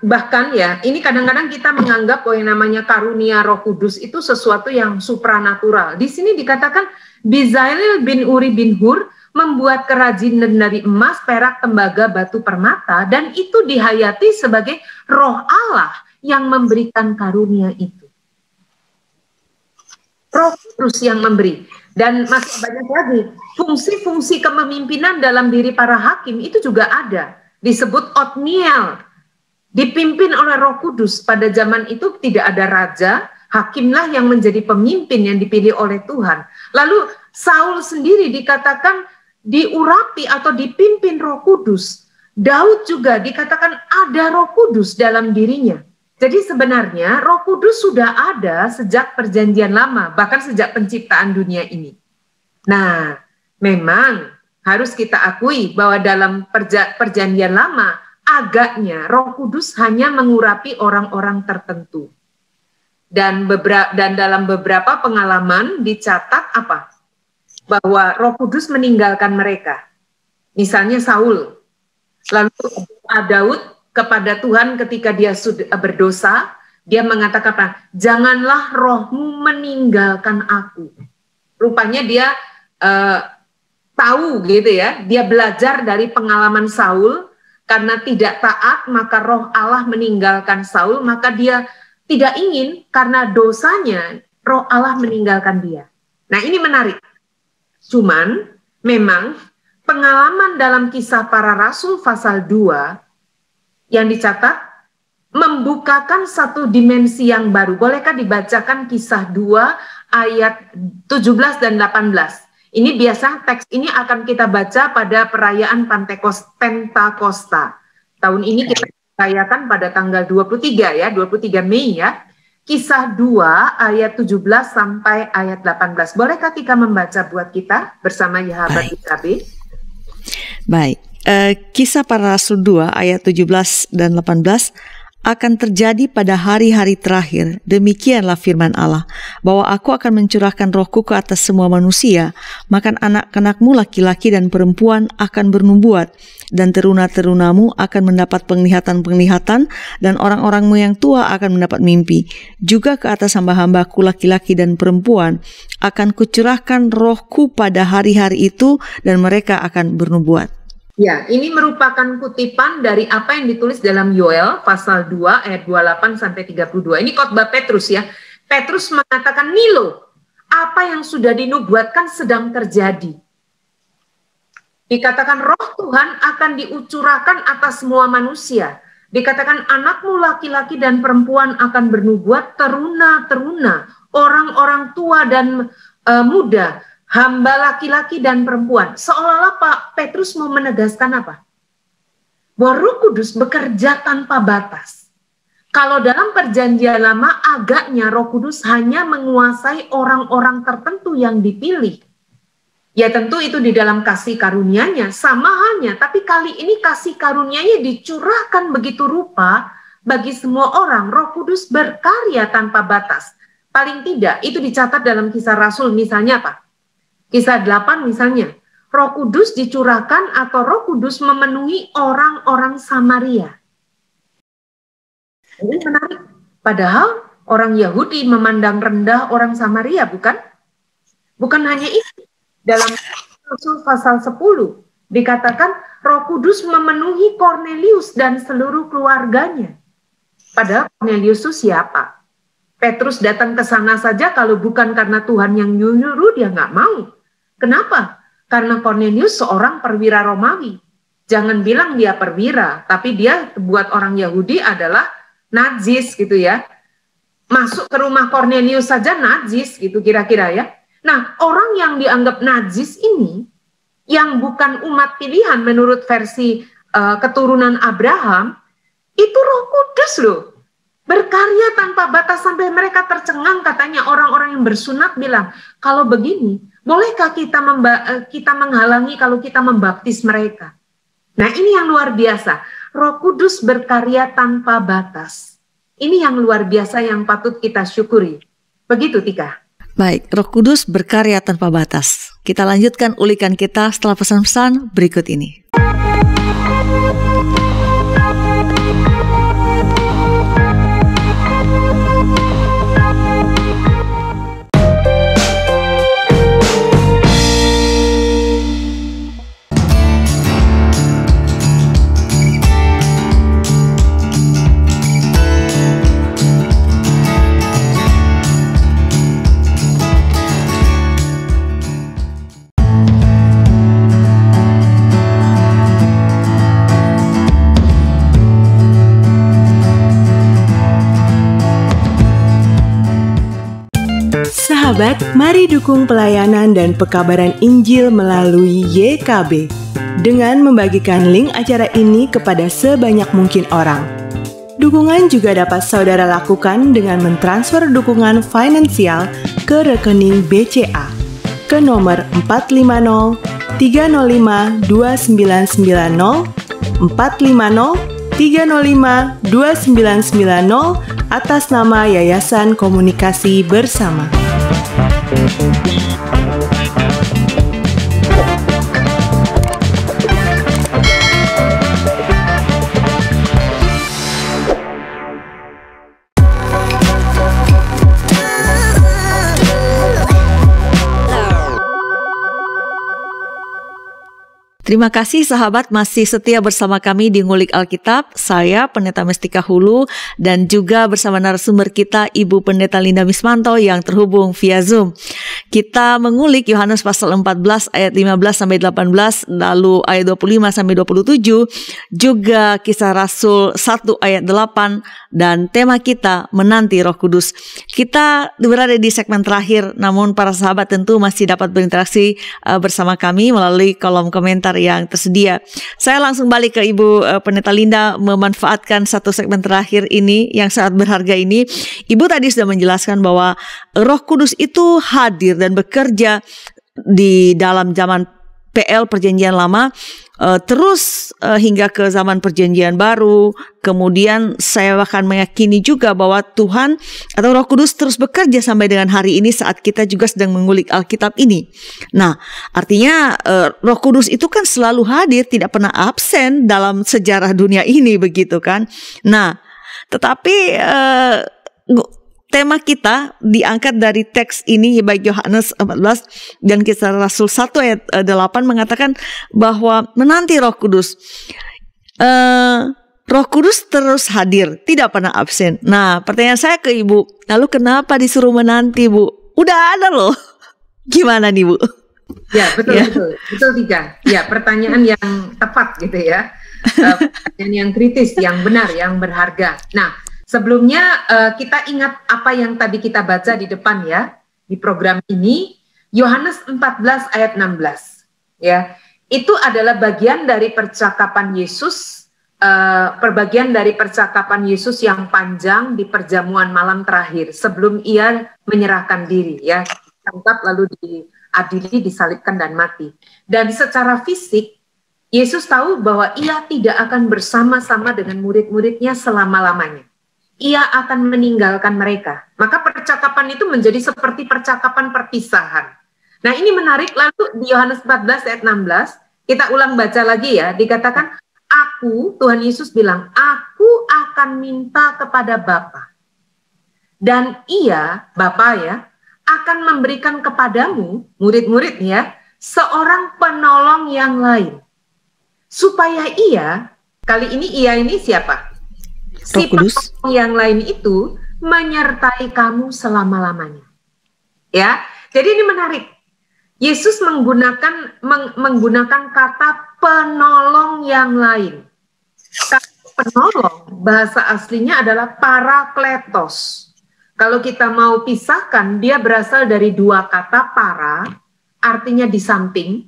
bahkan ya, ini kadang-kadang kita menganggap bahwa yang namanya karunia Roh Kudus itu sesuatu yang supranatural. Di sini dikatakan Bezalel bin Uri bin Hur membuat kerajinan dari emas, perak, tembaga, batu permata, dan itu dihayati sebagai Roh Allah yang memberikan karunia itu. Roh Kudus yang memberi. Dan masih banyak lagi fungsi-fungsi kepemimpinan dalam diri para hakim itu juga ada. Disebut Otniel, dipimpin oleh Roh Kudus. Pada zaman itu tidak ada raja, hakimlah yang menjadi pemimpin yang dipilih oleh Tuhan. Lalu Saul sendiri dikatakan diurapi atau dipimpin Roh Kudus. Daud juga dikatakan ada Roh Kudus dalam dirinya. Jadi sebenarnya Roh Kudus sudah ada sejak Perjanjian Lama, bahkan sejak penciptaan dunia ini. Nah, memang harus kita akui bahwa dalam Perjanjian Lama, agaknya Roh Kudus hanya mengurapi orang-orang tertentu. Dan dalam beberapa pengalaman dicatat apa? Bahwa Roh Kudus meninggalkan mereka. Misalnya Saul, lalu Daud kepada Tuhan ketika dia sudah berdosa, dia mengatakan apa? Janganlah rohmu meninggalkan aku. Rupanya dia tahu gitu ya, dia belajar dari pengalaman Saul, karena tidak taat maka roh Allah meninggalkan Saul, maka dia tidak ingin karena dosanya roh Allah meninggalkan dia. Nah ini menarik. Cuman memang pengalaman dalam Kisah Para Rasul pasal 2 yang dicatat membukakan satu dimensi yang baru. Bolehkah dibacakan Kisah 2 ayat 17 dan 18? Ini biasa teks ini akan kita baca pada perayaan Pentakosta. Tahun ini kita rayakan pada tanggal 23 ya, 23 Mei ya. Kisah 2 ayat 17 sampai ayat 18. Bolehkah Tika membaca buat kita bersama Sahabat YKB? Baik. Kisah Para Rasul 2 ayat 17 dan 18. akan terjadi pada hari-hari terakhir. Demikianlah firman Allah, bahwa aku akan mencurahkan rohku ke atas semua manusia, maka anak-anakmu laki-laki dan perempuan akan bernubuat, dan teruna-terunamu akan mendapat penglihatan-penglihatan, dan orang-orangmu yang tua akan mendapat mimpi. Juga ke atas hamba-hambaku laki-laki dan perempuan akan kucurahkan rohku pada hari-hari itu, dan mereka akan bernubuat. Ya, ini merupakan kutipan dari apa yang ditulis dalam Yoel pasal 2 ayat 28 sampai 32. Ini khotbah Petrus ya. Petrus mengatakan, nih loh, apa yang sudah dinubuatkan sedang terjadi. Dikatakan roh Tuhan akan diucurahkan atas semua manusia. Dikatakan anakmu laki-laki dan perempuan akan bernubuat, teruna-teruna, orang-orang tua dan muda, hamba laki-laki dan perempuan. Seolah-olah Pak Petrus mau menegaskan apa? Bahwa Roh Kudus bekerja tanpa batas. Kalau dalam perjanjian lama agaknya Roh Kudus hanya menguasai orang-orang tertentu yang dipilih. Ya tentu itu di dalam kasih karunia-Nya, sama halnya. Tapi kali ini kasih karunia-Nya dicurahkan begitu rupa bagi semua orang. Roh Kudus berkarya tanpa batas. Paling tidak itu dicatat dalam Kisah Rasul, misalnya apa? Kisah 8 misalnya, Roh Kudus dicurahkan atau Roh Kudus memenuhi orang-orang Samaria. Ini menarik. Padahal orang Yahudi memandang rendah orang Samaria, bukan? Bukan hanya itu. Dalam Rasul pasal 10 dikatakan Roh Kudus memenuhi Kornelius dan seluruh keluarganya. Padahal Kornelius itu siapa? Petrus datang ke sana saja kalau bukan karena Tuhan yang nyuruh, dia nggak mau. Kenapa? Karena Kornelius seorang perwira Romawi. Jangan bilang dia perwira, tapi dia buat orang Yahudi adalah najis gitu ya. Masuk ke rumah Kornelius saja najis gitu kira-kira ya. Nah, orang yang dianggap najis ini, yang bukan umat pilihan menurut versi keturunan Abraham, itu Roh Kudus loh. Berkarya tanpa batas sampai mereka tercengang, katanya orang-orang yang bersunat bilang, kalau begini, bolehkah kita menghalangi kalau kita membaptis mereka? Nah ini yang luar biasa, Roh Kudus berkarya tanpa batas. Ini yang luar biasa yang patut kita syukuri. Begitu Tika. Baik, Roh Kudus berkarya tanpa batas. Kita lanjutkan ulikan kita setelah pesan-pesan berikut ini. Sahabat, mari dukung pelayanan dan pekabaran Injil melalui YKB dengan membagikan link acara ini kepada sebanyak mungkin orang. Dukungan juga dapat saudara lakukan dengan mentransfer dukungan finansial ke rekening BCA ke nomor 450 305 2990 450 305 2990 atas nama Yayasan Komunikasi Bersama. Terima kasih sahabat masih setia bersama kami di Ngulik Alkitab. Saya Pendeta Mestika Hulu dan juga bersama narasumber kita Ibu Pendeta Linda Mismanto yang terhubung via Zoom. Kita mengulik Yohanes pasal 14 ayat 15 sampai 18, lalu ayat 25 sampai 27, juga Kisah Rasul 1 ayat 8 dan tema kita menanti Roh Kudus. Kita berada di segmen terakhir, namun para sahabat tentu masih dapat berinteraksi bersama kami melalui kolom komentar yang tersedia. Saya langsung balik ke Ibu Pendeta Linda memanfaatkan satu segmen terakhir ini yang sangat berharga ini. Ibu tadi sudah menjelaskan bahwa Roh Kudus itu hadir dan bekerja di dalam zaman PL Perjanjian Lama. terus hingga ke zaman perjanjian baru. Kemudian saya akan meyakini juga bahwa Tuhan atau Roh Kudus terus bekerja sampai dengan hari ini saat kita juga sedang mengulik Alkitab ini. Nah, artinya Roh Kudus itu kan selalu hadir, tidak pernah absen dalam sejarah dunia ini, begitu kan. Nah, tetapi tema kita diangkat dari teks ini, baik Yohanes 14 dan Kisah Rasul 1 ayat 8 mengatakan bahwa menanti Roh Kudus. Roh Kudus terus hadir, tidak pernah absen. Nah, pertanyaan saya ke Ibu, lalu kenapa disuruh menanti, Bu? Udah ada loh. Gimana nih, Bu? Ya, betul Tika. Ya, pertanyaan yang tepat gitu ya. Pertanyaan yang kritis, yang benar, yang berharga. Nah, sebelumnya kita ingat apa yang tadi kita baca di depan ya, di program ini, Yohanes 14 ayat 16. Ya, itu adalah bagian dari percakapan Yesus, perbagian dari percakapan Yesus yang panjang di perjamuan malam terakhir sebelum ia menyerahkan diri ya, ditangkap lalu diadili, disalibkan dan mati. Dan secara fisik Yesus tahu bahwa ia tidak akan bersama-sama dengan murid-muridnya selama-lamanya. Ia akan meninggalkan mereka. Maka percakapan itu menjadi seperti percakapan perpisahan. Nah, ini menarik. Lalu di Yohanes 14 ayat 16 kita ulang baca lagi ya, dikatakan Tuhan Yesus bilang, aku akan minta kepada Bapa. Dan ia, Bapa ya, akan memberikan kepadamu, murid-murid ya, seorang penolong yang lain. Supaya ia, kali ini ia ini siapa? Si penolong yang lain itu menyertai kamu selama-lamanya. Ya, jadi ini menarik. Yesus menggunakan kata penolong yang lain. Kata penolong bahasa aslinya adalah parakletos. Kalau kita mau pisahkan, dia berasal dari dua kata para, artinya di samping,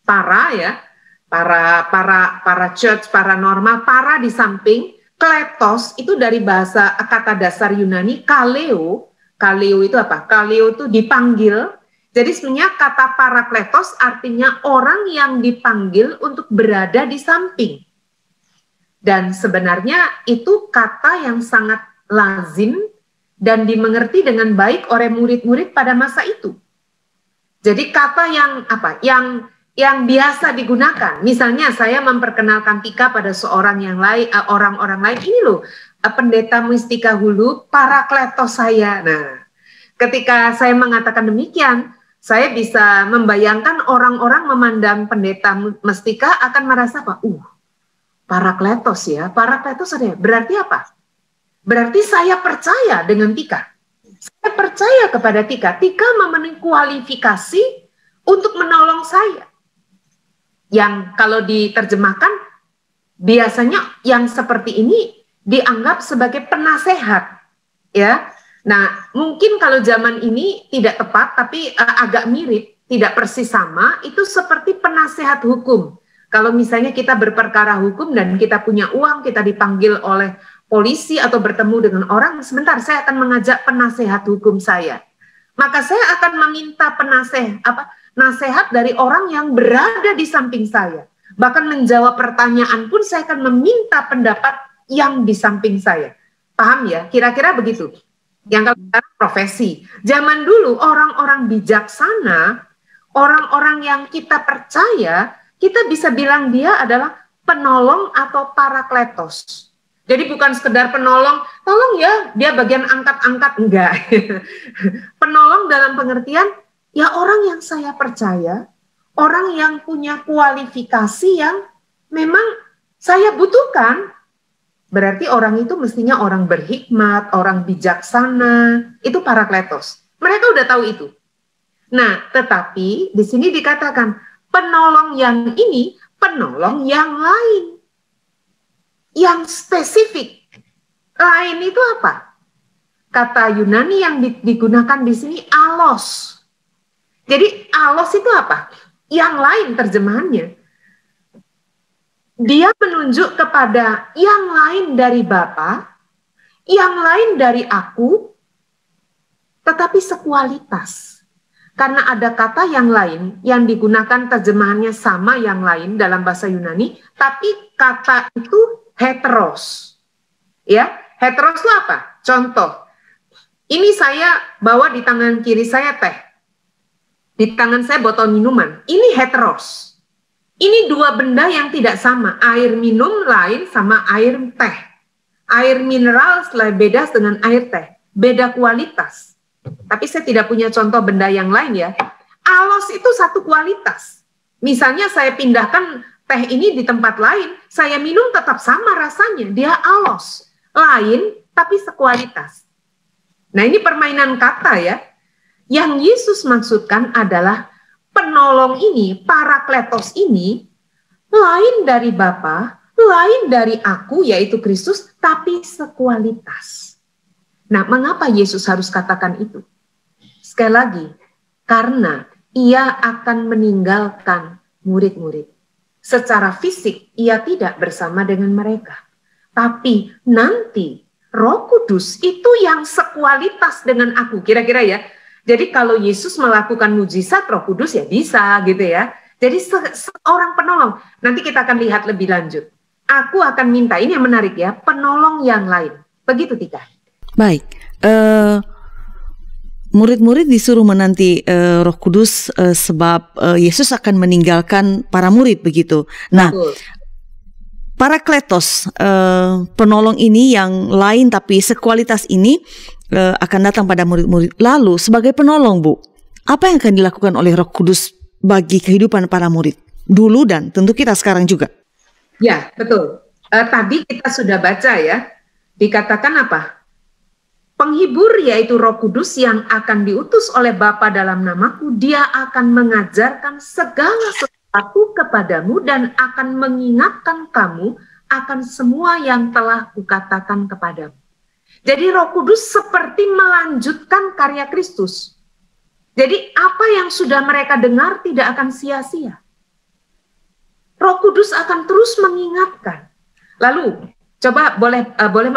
para ya, para church, para norma, para di samping, kletos itu dari bahasa kata dasar Yunani kaleo. Kaleo itu apa? Kaleo itu dipanggil. Jadi sebenarnya kata parakletos artinya orang yang dipanggil untuk berada di samping. Dan sebenarnya itu kata yang sangat lazim dan dimengerti dengan baik oleh murid-murid pada masa itu. Jadi kata yang apa? Yang biasa digunakan. Misalnya saya memperkenalkan Tika pada seorang yang lain, orang-orang lain, ini loh pendeta Mustika Hulu, parakletos saya. Nah, ketika saya mengatakan demikian, saya bisa membayangkan orang-orang memandang pendeta Mustika akan merasa apa? Parakletos ya, parakletos ada. Berarti apa? Berarti saya percaya dengan Tika. Saya percaya kepada Tika. Tika memenuhi kualifikasi untuk menolong saya. Yang kalau diterjemahkan, biasanya yang seperti ini dianggap sebagai penasehat. Ya. Nah, mungkin kalau zaman ini tidak tepat, tapi agak mirip, tidak persis sama, itu seperti penasehat hukum. Kalau misalnya kita berperkara hukum dan kita punya uang, kita dipanggil oleh polisi atau bertemu dengan orang, sebentar saya akan mengajak penasehat hukum saya. Maka saya akan meminta nasihat dari orang yang berada di samping saya. Bahkan menjawab pertanyaan pun saya akan meminta pendapat yang di samping saya. Paham ya? Kira-kira begitu. Yang kalau profesi. Zaman dulu orang-orang bijaksana, orang-orang yang kita percaya, kita bisa bilang dia adalah penolong atau parakletos. Jadi bukan sekedar penolong, tolong ya, dia bagian angkat-angkat, enggak. Penolong dalam pengertian, ya orang yang saya percaya, orang yang punya kualifikasi yang memang saya butuhkan. Berarti orang itu mestinya orang berhikmat, orang bijaksana, itu parakletos. Mereka udah tahu itu. Nah, tetapi di sini dikatakan, penolong yang ini, penolong yang lain. Yang spesifik. Lain itu apa? Kata Yunani yang digunakan di sini alos. Jadi alos itu apa? Yang lain terjemahannya. Dia menunjuk kepada yang lain dari Bapa, yang lain dari aku, tetapi sekualitas. karena ada kata yang lain yang digunakan terjemahannya sama yang lain dalam bahasa Yunani, tapi kata itu heteros. Ya, heteros itu apa? Contoh, ini saya bawa di tangan kiri saya teh, di tangan saya botol minuman. Ini heteros. Ini dua benda yang tidak sama. Air minum lain sama air teh. Air mineral beda dengan air teh. Beda kualitas. Tapi saya tidak punya contoh benda yang lain ya. Alos itu satu kualitas. Misalnya saya pindahkan teh ini di tempat lain, saya minum tetap sama rasanya. Dia alos. Lain tapi sekualitas. Nah, ini permainan kata ya. Yang Yesus maksudkan adalah penolong ini, Parakletos ini, lain dari Bapa, lain dari aku, yaitu Kristus, tapi sekualitas. Nah, mengapa Yesus harus katakan itu? Sekali lagi, karena ia akan meninggalkan murid-murid. Secara fisik, ia tidak bersama dengan mereka. Tapi nanti, Roh Kudus itu yang sekualitas dengan aku. Kira-kira ya. Jadi kalau Yesus melakukan mujizat, Roh Kudus ya bisa gitu ya. Jadi seorang penolong. Nanti kita akan lihat lebih lanjut. Aku akan minta, ini yang menarik ya, penolong yang lain. Begitu Tika. Baik. Murid-murid disuruh menanti Roh Kudus sebab Yesus akan meninggalkan para murid begitu. Nah, betul. Parakletos, penolong ini yang lain tapi sekualitas ini akan datang pada murid-murid. Lalu sebagai penolong, Bu, apa yang akan dilakukan oleh Roh Kudus bagi kehidupan para murid dulu dan tentu kita sekarang juga? Ya, betul. Tadi kita sudah baca ya, dikatakan apa? Penghibur yaitu Roh Kudus yang akan diutus oleh Bapa dalam namaku, dia akan mengajarkan segala sesuatu kepadamu dan akan mengingatkan kamu akan semua yang telah kukatakan kepadamu. Jadi Roh Kudus seperti melanjutkan karya Kristus. Jadi apa yang sudah mereka dengar tidak akan sia-sia. Roh Kudus akan terus mengingatkan. Lalu coba boleh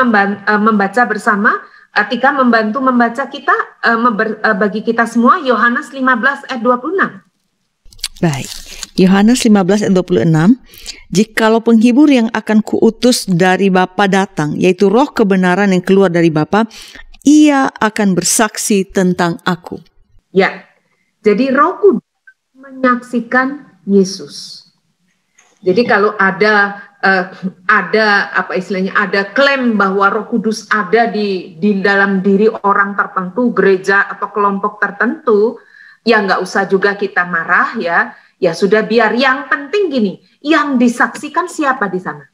membaca bersama. Tika membantu membaca kita bagi kita semua Yohanes 15 ayat 26. Baik. Yohanes 15 ayat 26. Jikalau penghibur yang akan kuutus dari Bapa datang, yaitu Roh kebenaran yang keluar dari Bapa, ia akan bersaksi tentang aku. Ya. Jadi Roh Kudus menyaksikan Yesus. Jadi kalau ada apa istilahnya, ada klaim bahwa Roh Kudus ada di dalam diri orang tertentu, gereja atau kelompok tertentu, ya nggak usah juga kita marah ya. Ya sudah, biar yang penting gini, yang disaksikan siapa di sana?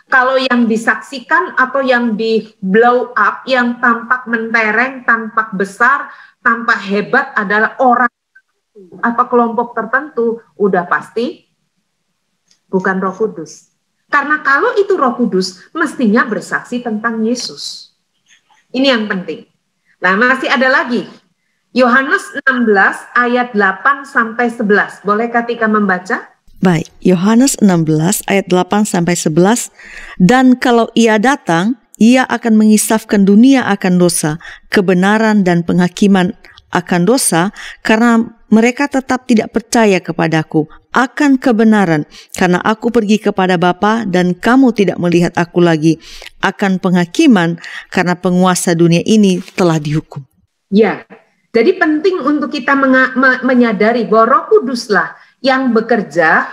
Kalau yang disaksikan atau yang di blow up, yang tampak mentereng, tampak besar, tampak hebat adalah orang atau kelompok tertentu, udah pasti bukan Roh Kudus. Karena kalau itu Roh Kudus, mestinya bersaksi tentang Yesus. Ini yang penting. Nah, masih ada lagi. Yohanes 16 ayat 8 sampai 11. Boleh Tika membaca? Baik, Yohanes 16 ayat 8 sampai 11. Dan kalau ia datang, ia akan mengisafkan dunia akan dosa, kebenaran dan penghakiman akan dosa, karena mereka tetap tidak percaya kepadaku, akan kebenaran, karena aku pergi kepada Bapa dan kamu tidak melihat aku lagi, akan penghakiman, karena penguasa dunia ini telah dihukum. Ya, jadi penting untuk kita menyadari bahwa Roh Kuduslah yang bekerja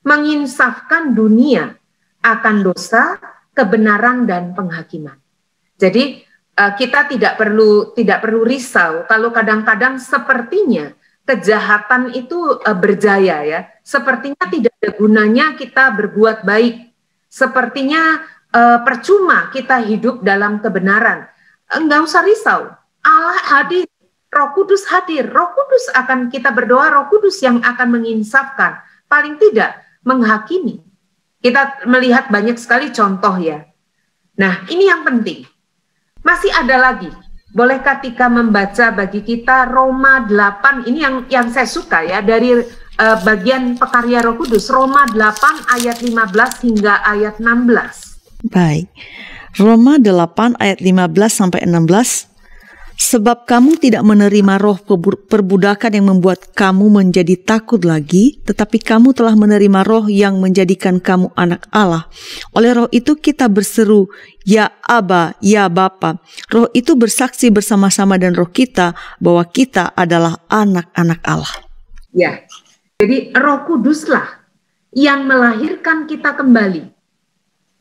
menginsafkan dunia akan dosa, kebenaran dan penghakiman. Jadi kita tidak perlu risau kalau kadang-kadang sepertinya kejahatan itu berjaya ya. Sepertinya tidak ada gunanya kita berbuat baik. Sepertinya percuma kita hidup dalam kebenaran. Enggak usah risau. Allah hadir, Roh Kudus hadir. Roh Kudus akan kita berdoa, Roh Kudus yang akan menginsafkan, paling tidak menghakimi. Kita melihat banyak sekali contoh ya. Nah, ini yang penting. Masih ada lagi. Bolehkah Tika membaca bagi kita Roma 8, ini yang saya suka ya, dari bagian pekarya Roh Kudus, Roma 8 ayat 15 hingga ayat 16. Baik, Roma 8 ayat 15 sampai 16. Sebab kamu tidak menerima roh perbudakan yang membuat kamu menjadi takut lagi, tetapi kamu telah menerima roh yang menjadikan kamu anak Allah. Oleh roh itu kita berseru, ya Aba, ya Bapa. Roh itu bersaksi bersama-sama dan roh kita bahwa kita adalah anak-anak Allah. Ya, jadi Roh Kuduslah yang melahirkan kita kembali.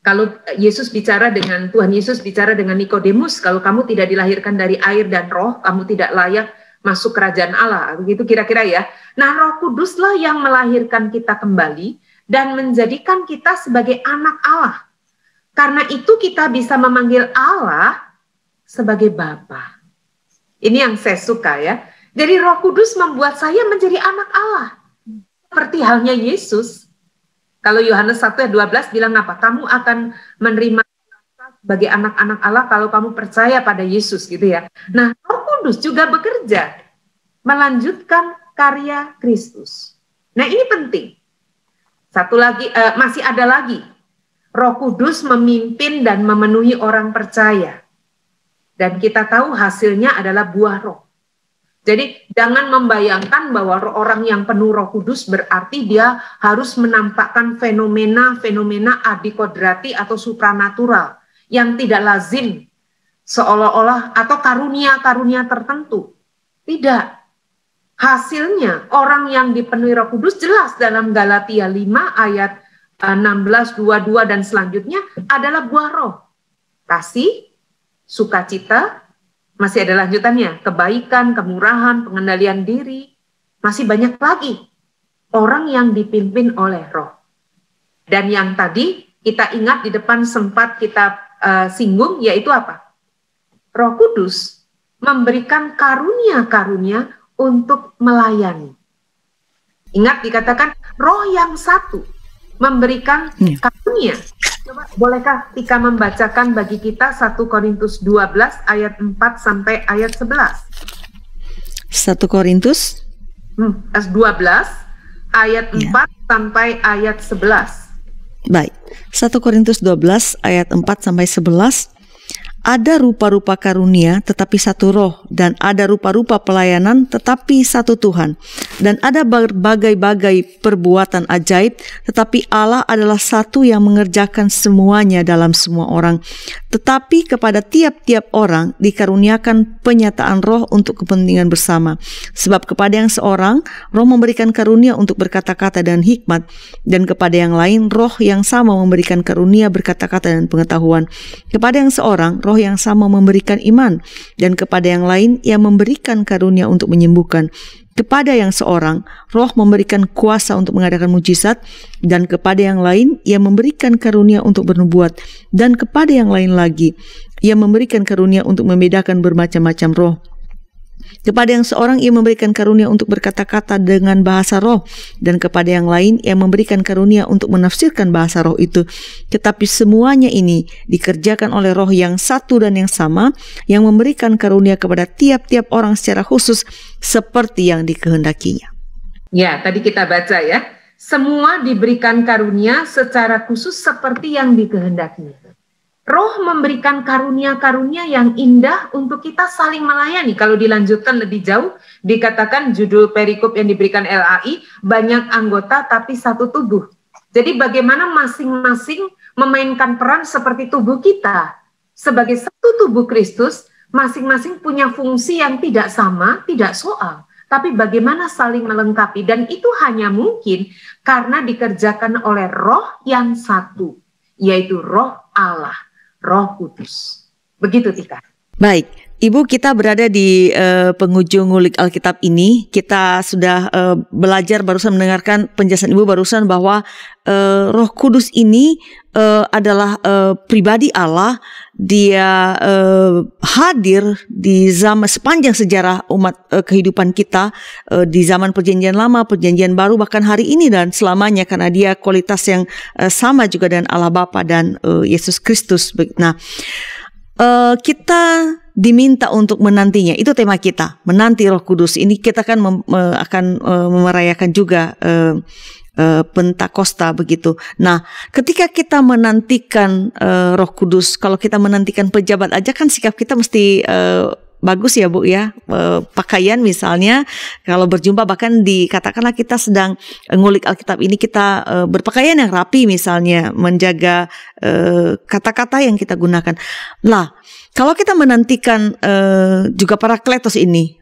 Kalau Tuhan Yesus bicara dengan Nikodemus, kalau kamu tidak dilahirkan dari air dan roh, kamu tidak layak masuk kerajaan Allah. Begitu kira-kira ya. Nah, Roh Kuduslah yang melahirkan kita kembali dan menjadikan kita sebagai anak Allah. Karena itu kita bisa memanggil Allah sebagai Bapa. Ini yang saya suka ya. Jadi Roh Kudus membuat saya menjadi anak Allah. Seperti halnya Yesus. Kalau Yohanes 1 ayat 12 bilang apa? Kamu akan menerima sebagai anak-anak Allah kalau kamu percaya pada Yesus gitu ya. Nah, Roh Kudus juga bekerja melanjutkan karya Kristus. Nah, ini penting. Satu lagi, masih ada lagi. Roh Kudus memimpin dan memenuhi orang percaya. Dan kita tahu hasilnya adalah buah roh. Jadi jangan membayangkan bahwa orang yang penuh Roh Kudus berarti dia harus menampakkan fenomena-fenomena adikodrati atau supranatural yang tidak lazim seolah-olah atau karunia-karunia tertentu. Tidak. Hasilnya orang yang dipenuhi Roh Kudus jelas dalam Galatia 5 ayat 16, 22 dan selanjutnya adalah buah roh. Kasih, sukacita, masih ada lanjutannya, kebaikan, kemurahan, pengendalian diri, masih banyak lagi orang yang dipimpin oleh roh. Dan yang tadi kita ingat di depan sempat kita singgung, yaitu apa? Roh Kudus memberikan karunia-karunia untuk melayani. Ingat dikatakan roh yang satu memberikan karunia. Coba, bolehkah Tika membacakan bagi kita 1 Korintus 12 ayat 4 sampai ayat 11? 1 Korintus 12 ayat 4 sampai ayat 11. Baik, 1 Korintus 12 ayat 4 sampai 11. Ada rupa-rupa karunia tetapi satu roh, dan ada rupa-rupa pelayanan tetapi satu Tuhan, dan ada berbagai-bagai perbuatan ajaib tetapi Allah adalah satu yang mengerjakan semuanya dalam semua orang. Tetapi kepada tiap-tiap orang dikaruniakan penyataan roh untuk kepentingan bersama. Sebab kepada yang seorang roh memberikan karunia untuk berkata-kata dan hikmat, dan kepada yang lain roh yang sama memberikan karunia berkata-kata dan pengetahuan. Kepada yang seorang roh yang sama memberikan iman, dan kepada yang lain ia memberikan karunia untuk menyembuhkan. Kepada yang seorang roh memberikan kuasa untuk mengadakan mujizat, dan kepada yang lain ia memberikan karunia untuk bernubuat, dan kepada yang lain lagi ia memberikan karunia untuk membedakan bermacam-macam roh. Kepada yang seorang ia memberikan karunia untuk berkata-kata dengan bahasa roh, dan kepada yang lain ia memberikan karunia untuk menafsirkan bahasa roh itu. Tetapi semuanya ini dikerjakan oleh roh yang satu dan yang sama, yang memberikan karunia kepada tiap-tiap orang secara khusus seperti yang dikehendakinya. Ya, tadi kita baca ya, semua diberikan karunia secara khusus seperti yang dikehendakinya. Roh memberikan karunia-karunia yang indah untuk kita saling melayani. Kalau dilanjutkan lebih jauh, dikatakan judul perikop yang diberikan LAI, banyak anggota tapi satu tubuh. Jadi bagaimana masing-masing memainkan peran seperti tubuh kita. Sebagai satu tubuh Kristus, masing-masing punya fungsi yang tidak sama, tidak soal. Tapi bagaimana saling melengkapi. Dan itu hanya mungkin karena dikerjakan oleh roh yang satu, yaitu roh Allah. Roh Kudus. Begitu Tika. Baik, Ibu, kita berada di penghujung ngulik Alkitab ini. Kita sudah belajar, barusan mendengarkan penjelasan Ibu barusan bahwa Roh Kudus ini adalah pribadi Allah. Dia hadir di zaman sepanjang sejarah umat kehidupan kita, di zaman Perjanjian Lama, Perjanjian Baru, bahkan hari ini dan selamanya, karena dia kualitas yang sama juga dengan Allah Bapa dan Yesus Kristus. Nah, kita diminta untuk menantinya. Itu tema kita, menanti Roh Kudus. Ini kita kan akan merayakan juga Pentakosta begitu. Nah, ketika kita menantikan Roh Kudus, kalau kita menantikan pejabat aja kan sikap kita mesti bagus ya Bu ya, pakaian misalnya kalau berjumpa, bahkan dikatakanlah kita sedang ngulik Alkitab ini, kita berpakaian yang rapi misalnya, menjaga kata-kata yang kita gunakan. Lah, kalau kita menantikan juga Parakletos ini,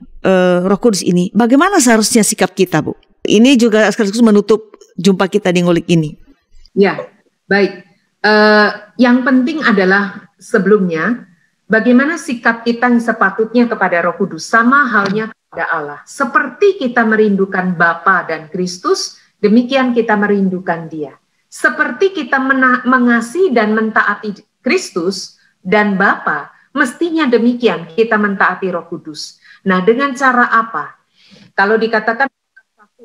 Roh Kudus ini, bagaimana seharusnya sikap kita Bu? Ini juga sekaligus menutup jumpa kita di ngulik ini. Ya, baik. Yang penting adalah sebelumnya bagaimana sikap kita yang sepatutnya kepada Roh Kudus, sama halnya kepada Allah. Seperti kita merindukan Bapa dan Kristus, demikian kita merindukan Dia. Seperti kita mengasihi dan mentaati Kristus dan Bapa, mestinya demikian kita mentaati Roh Kudus. Nah, dengan cara apa? Kalau dikatakan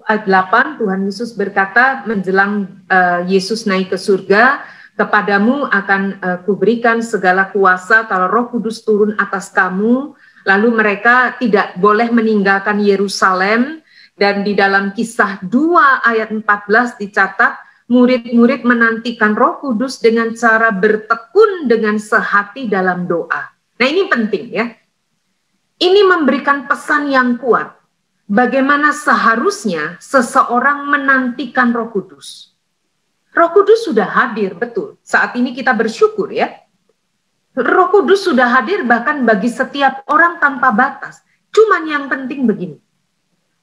ayat 8, Tuhan Yesus berkata menjelang Yesus naik ke surga, kepadamu akan kuberikan segala kuasa kalau Roh Kudus turun atas kamu. Lalu mereka tidak boleh meninggalkan Yerusalem, dan di dalam Kisah 2 ayat 14 dicatat, murid-murid menantikan Roh Kudus dengan cara bertekun dengan sehati dalam doa. Nah, ini penting ya. Ini memberikan pesan yang kuat. Bagaimana seharusnya seseorang menantikan Roh Kudus. Roh Kudus sudah hadir, betul. Saat ini kita bersyukur ya. Roh Kudus sudah hadir bahkan bagi setiap orang tanpa batas. Cuman yang penting begini.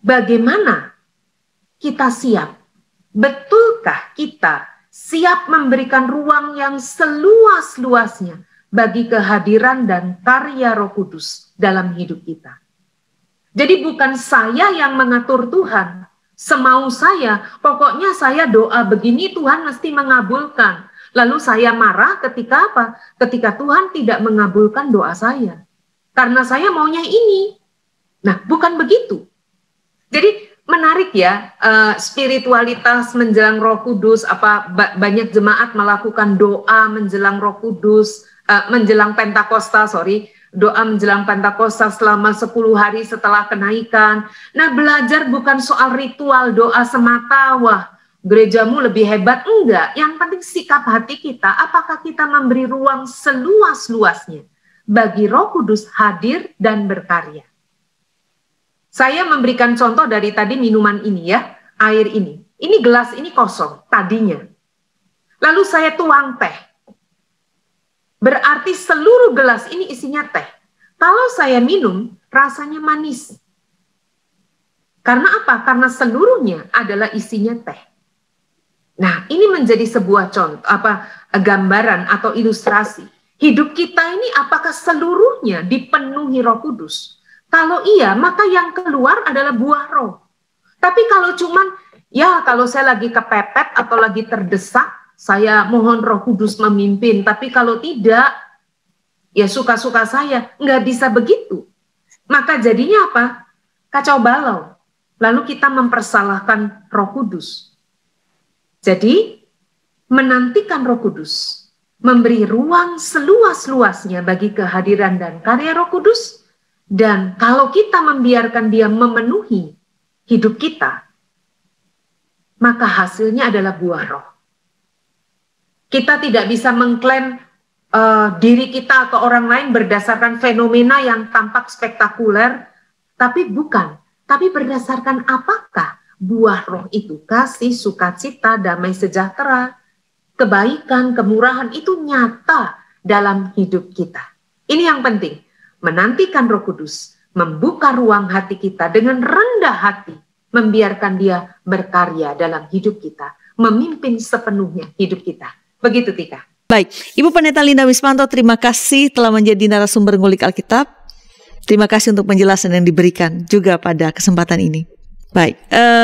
Bagaimana kita siap? Betulkah kita siap memberikan ruang yang seluas-luasnya bagi kehadiran dan karya Roh Kudus dalam hidup kita? Jadi bukan saya yang mengatur Tuhan, semau saya, pokoknya saya doa begini Tuhan mesti mengabulkan. Lalu saya marah ketika apa? Ketika Tuhan tidak mengabulkan doa saya. Karena saya maunya ini. Nah, bukan begitu. Jadi menarik ya, spiritualitas menjelang Roh Kudus, banyak jemaat melakukan doa menjelang Roh Kudus, menjelang Pentakosta, doa menjelang Pentakosta selama 10 hari setelah kenaikan. Nah, belajar bukan soal ritual doa semata, wah gerejamu lebih hebat, enggak. Yang penting sikap hati kita, apakah kita memberi ruang seluas-luasnya bagi Roh Kudus hadir dan berkarya. Saya memberikan contoh dari tadi minuman ini ya, air ini. Ini gelas ini kosong tadinya. Lalu saya tuang teh. Berarti seluruh gelas ini isinya teh. Kalau saya minum, rasanya manis. Karena apa? Karena seluruhnya adalah isinya teh. Nah, ini menjadi sebuah contoh, gambaran atau ilustrasi. Hidup kita ini apakah seluruhnya dipenuhi Roh Kudus? Kalau iya, maka yang keluar adalah buah roh. Tapi kalau cuman, ya kalau saya lagi kepepet atau lagi terdesak, saya mohon Roh Kudus memimpin. Tapi kalau tidak, ya suka-suka saya. Nggak bisa begitu. Maka jadinya apa? Kacau balau. Lalu kita mempersalahkan Roh Kudus. Jadi, menantikan Roh Kudus, memberi ruang seluas-luasnya bagi kehadiran dan karya Roh Kudus. Dan kalau kita membiarkan Dia memenuhi hidup kita, maka hasilnya adalah buah roh. Kita tidak bisa mengklaim diri kita atau orang lain berdasarkan fenomena yang tampak spektakuler, tapi bukan. Tapi berdasarkan apakah buah roh itu, kasih, sukacita, damai sejahtera, kebaikan, kemurahan itu nyata dalam hidup kita. Ini yang penting. Menantikan Roh Kudus, membuka ruang hati kita dengan rendah hati, membiarkan Dia berkarya dalam hidup kita, memimpin sepenuhnya hidup kita. Begitu, Tika. Baik, Ibu Pendeta Linda Wismanto, terima kasih telah menjadi narasumber ngulik Alkitab. Terima kasih untuk penjelasan yang diberikan juga pada kesempatan ini. Baik,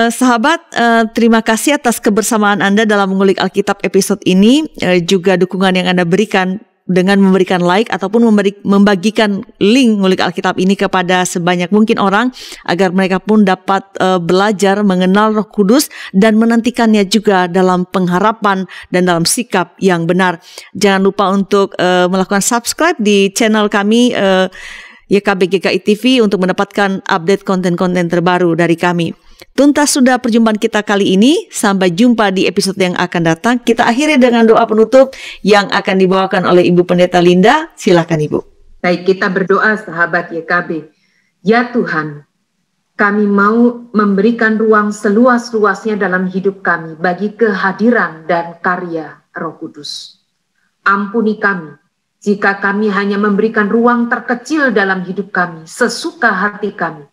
sahabat, terima kasih atas kebersamaan Anda dalam mengulik Alkitab episode ini, juga dukungan yang Anda berikan dengan memberikan like ataupun membagikan link ngulik Alkitab ini kepada sebanyak mungkin orang agar mereka pun dapat belajar mengenal Roh Kudus dan menantikannya juga dalam pengharapan dan dalam sikap yang benar. Jangan lupa untuk melakukan subscribe di channel kami YKB GKI TV untuk mendapatkan update konten-konten terbaru dari kami. Tuntas sudah perjumpaan kita kali ini. Sampai jumpa di episode yang akan datang. Kita akhiri dengan doa penutup yang akan dibawakan oleh Ibu Pendeta Linda. Silakan Ibu. Baik, kita berdoa sahabat YKB. Ya Tuhan, kami mau memberikan ruang seluas-luasnya dalam hidup kami bagi kehadiran dan karya Roh Kudus. Ampuni kami jika kami hanya memberikan ruang terkecil dalam hidup kami, sesuka hati kami.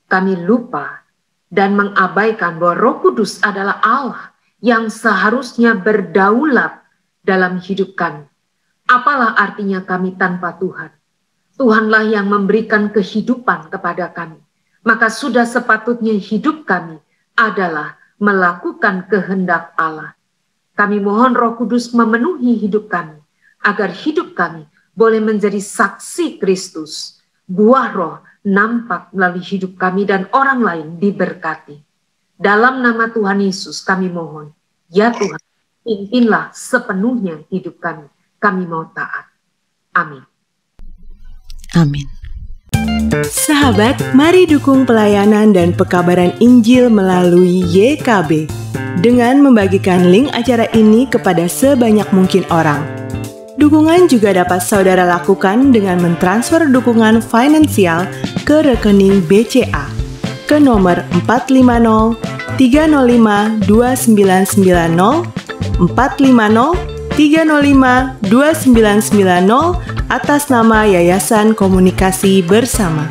Kami lupa dan mengabaikan bahwa Roh Kudus adalah Allah yang seharusnya berdaulat dalam hidup kami. Apalah artinya kami tanpa Tuhan? Tuhanlah yang memberikan kehidupan kepada kami. Maka sudah sepatutnya hidup kami adalah melakukan kehendak Allah. Kami mohon Roh Kudus memenuhi hidup kami, agar hidup kami boleh menjadi saksi Kristus. Buah Roh nampak melalui hidup kami dan orang lain diberkati. Dalam nama Tuhan Yesus kami mohon, ya Tuhan, pimpinlah sepenuhnya hidup kami. Kami mau taat. Amin. Amin. Sahabat, mari dukung pelayanan dan pekabaran Injil melalui YKB dengan membagikan link acara ini kepada sebanyak mungkin orang. Dukungan juga dapat saudara lakukan dengan mentransfer dukungan finansial ke rekening BCA ke nomor 450 305 2990 450 305 2990 atas nama Yayasan Komunikasi Bersama.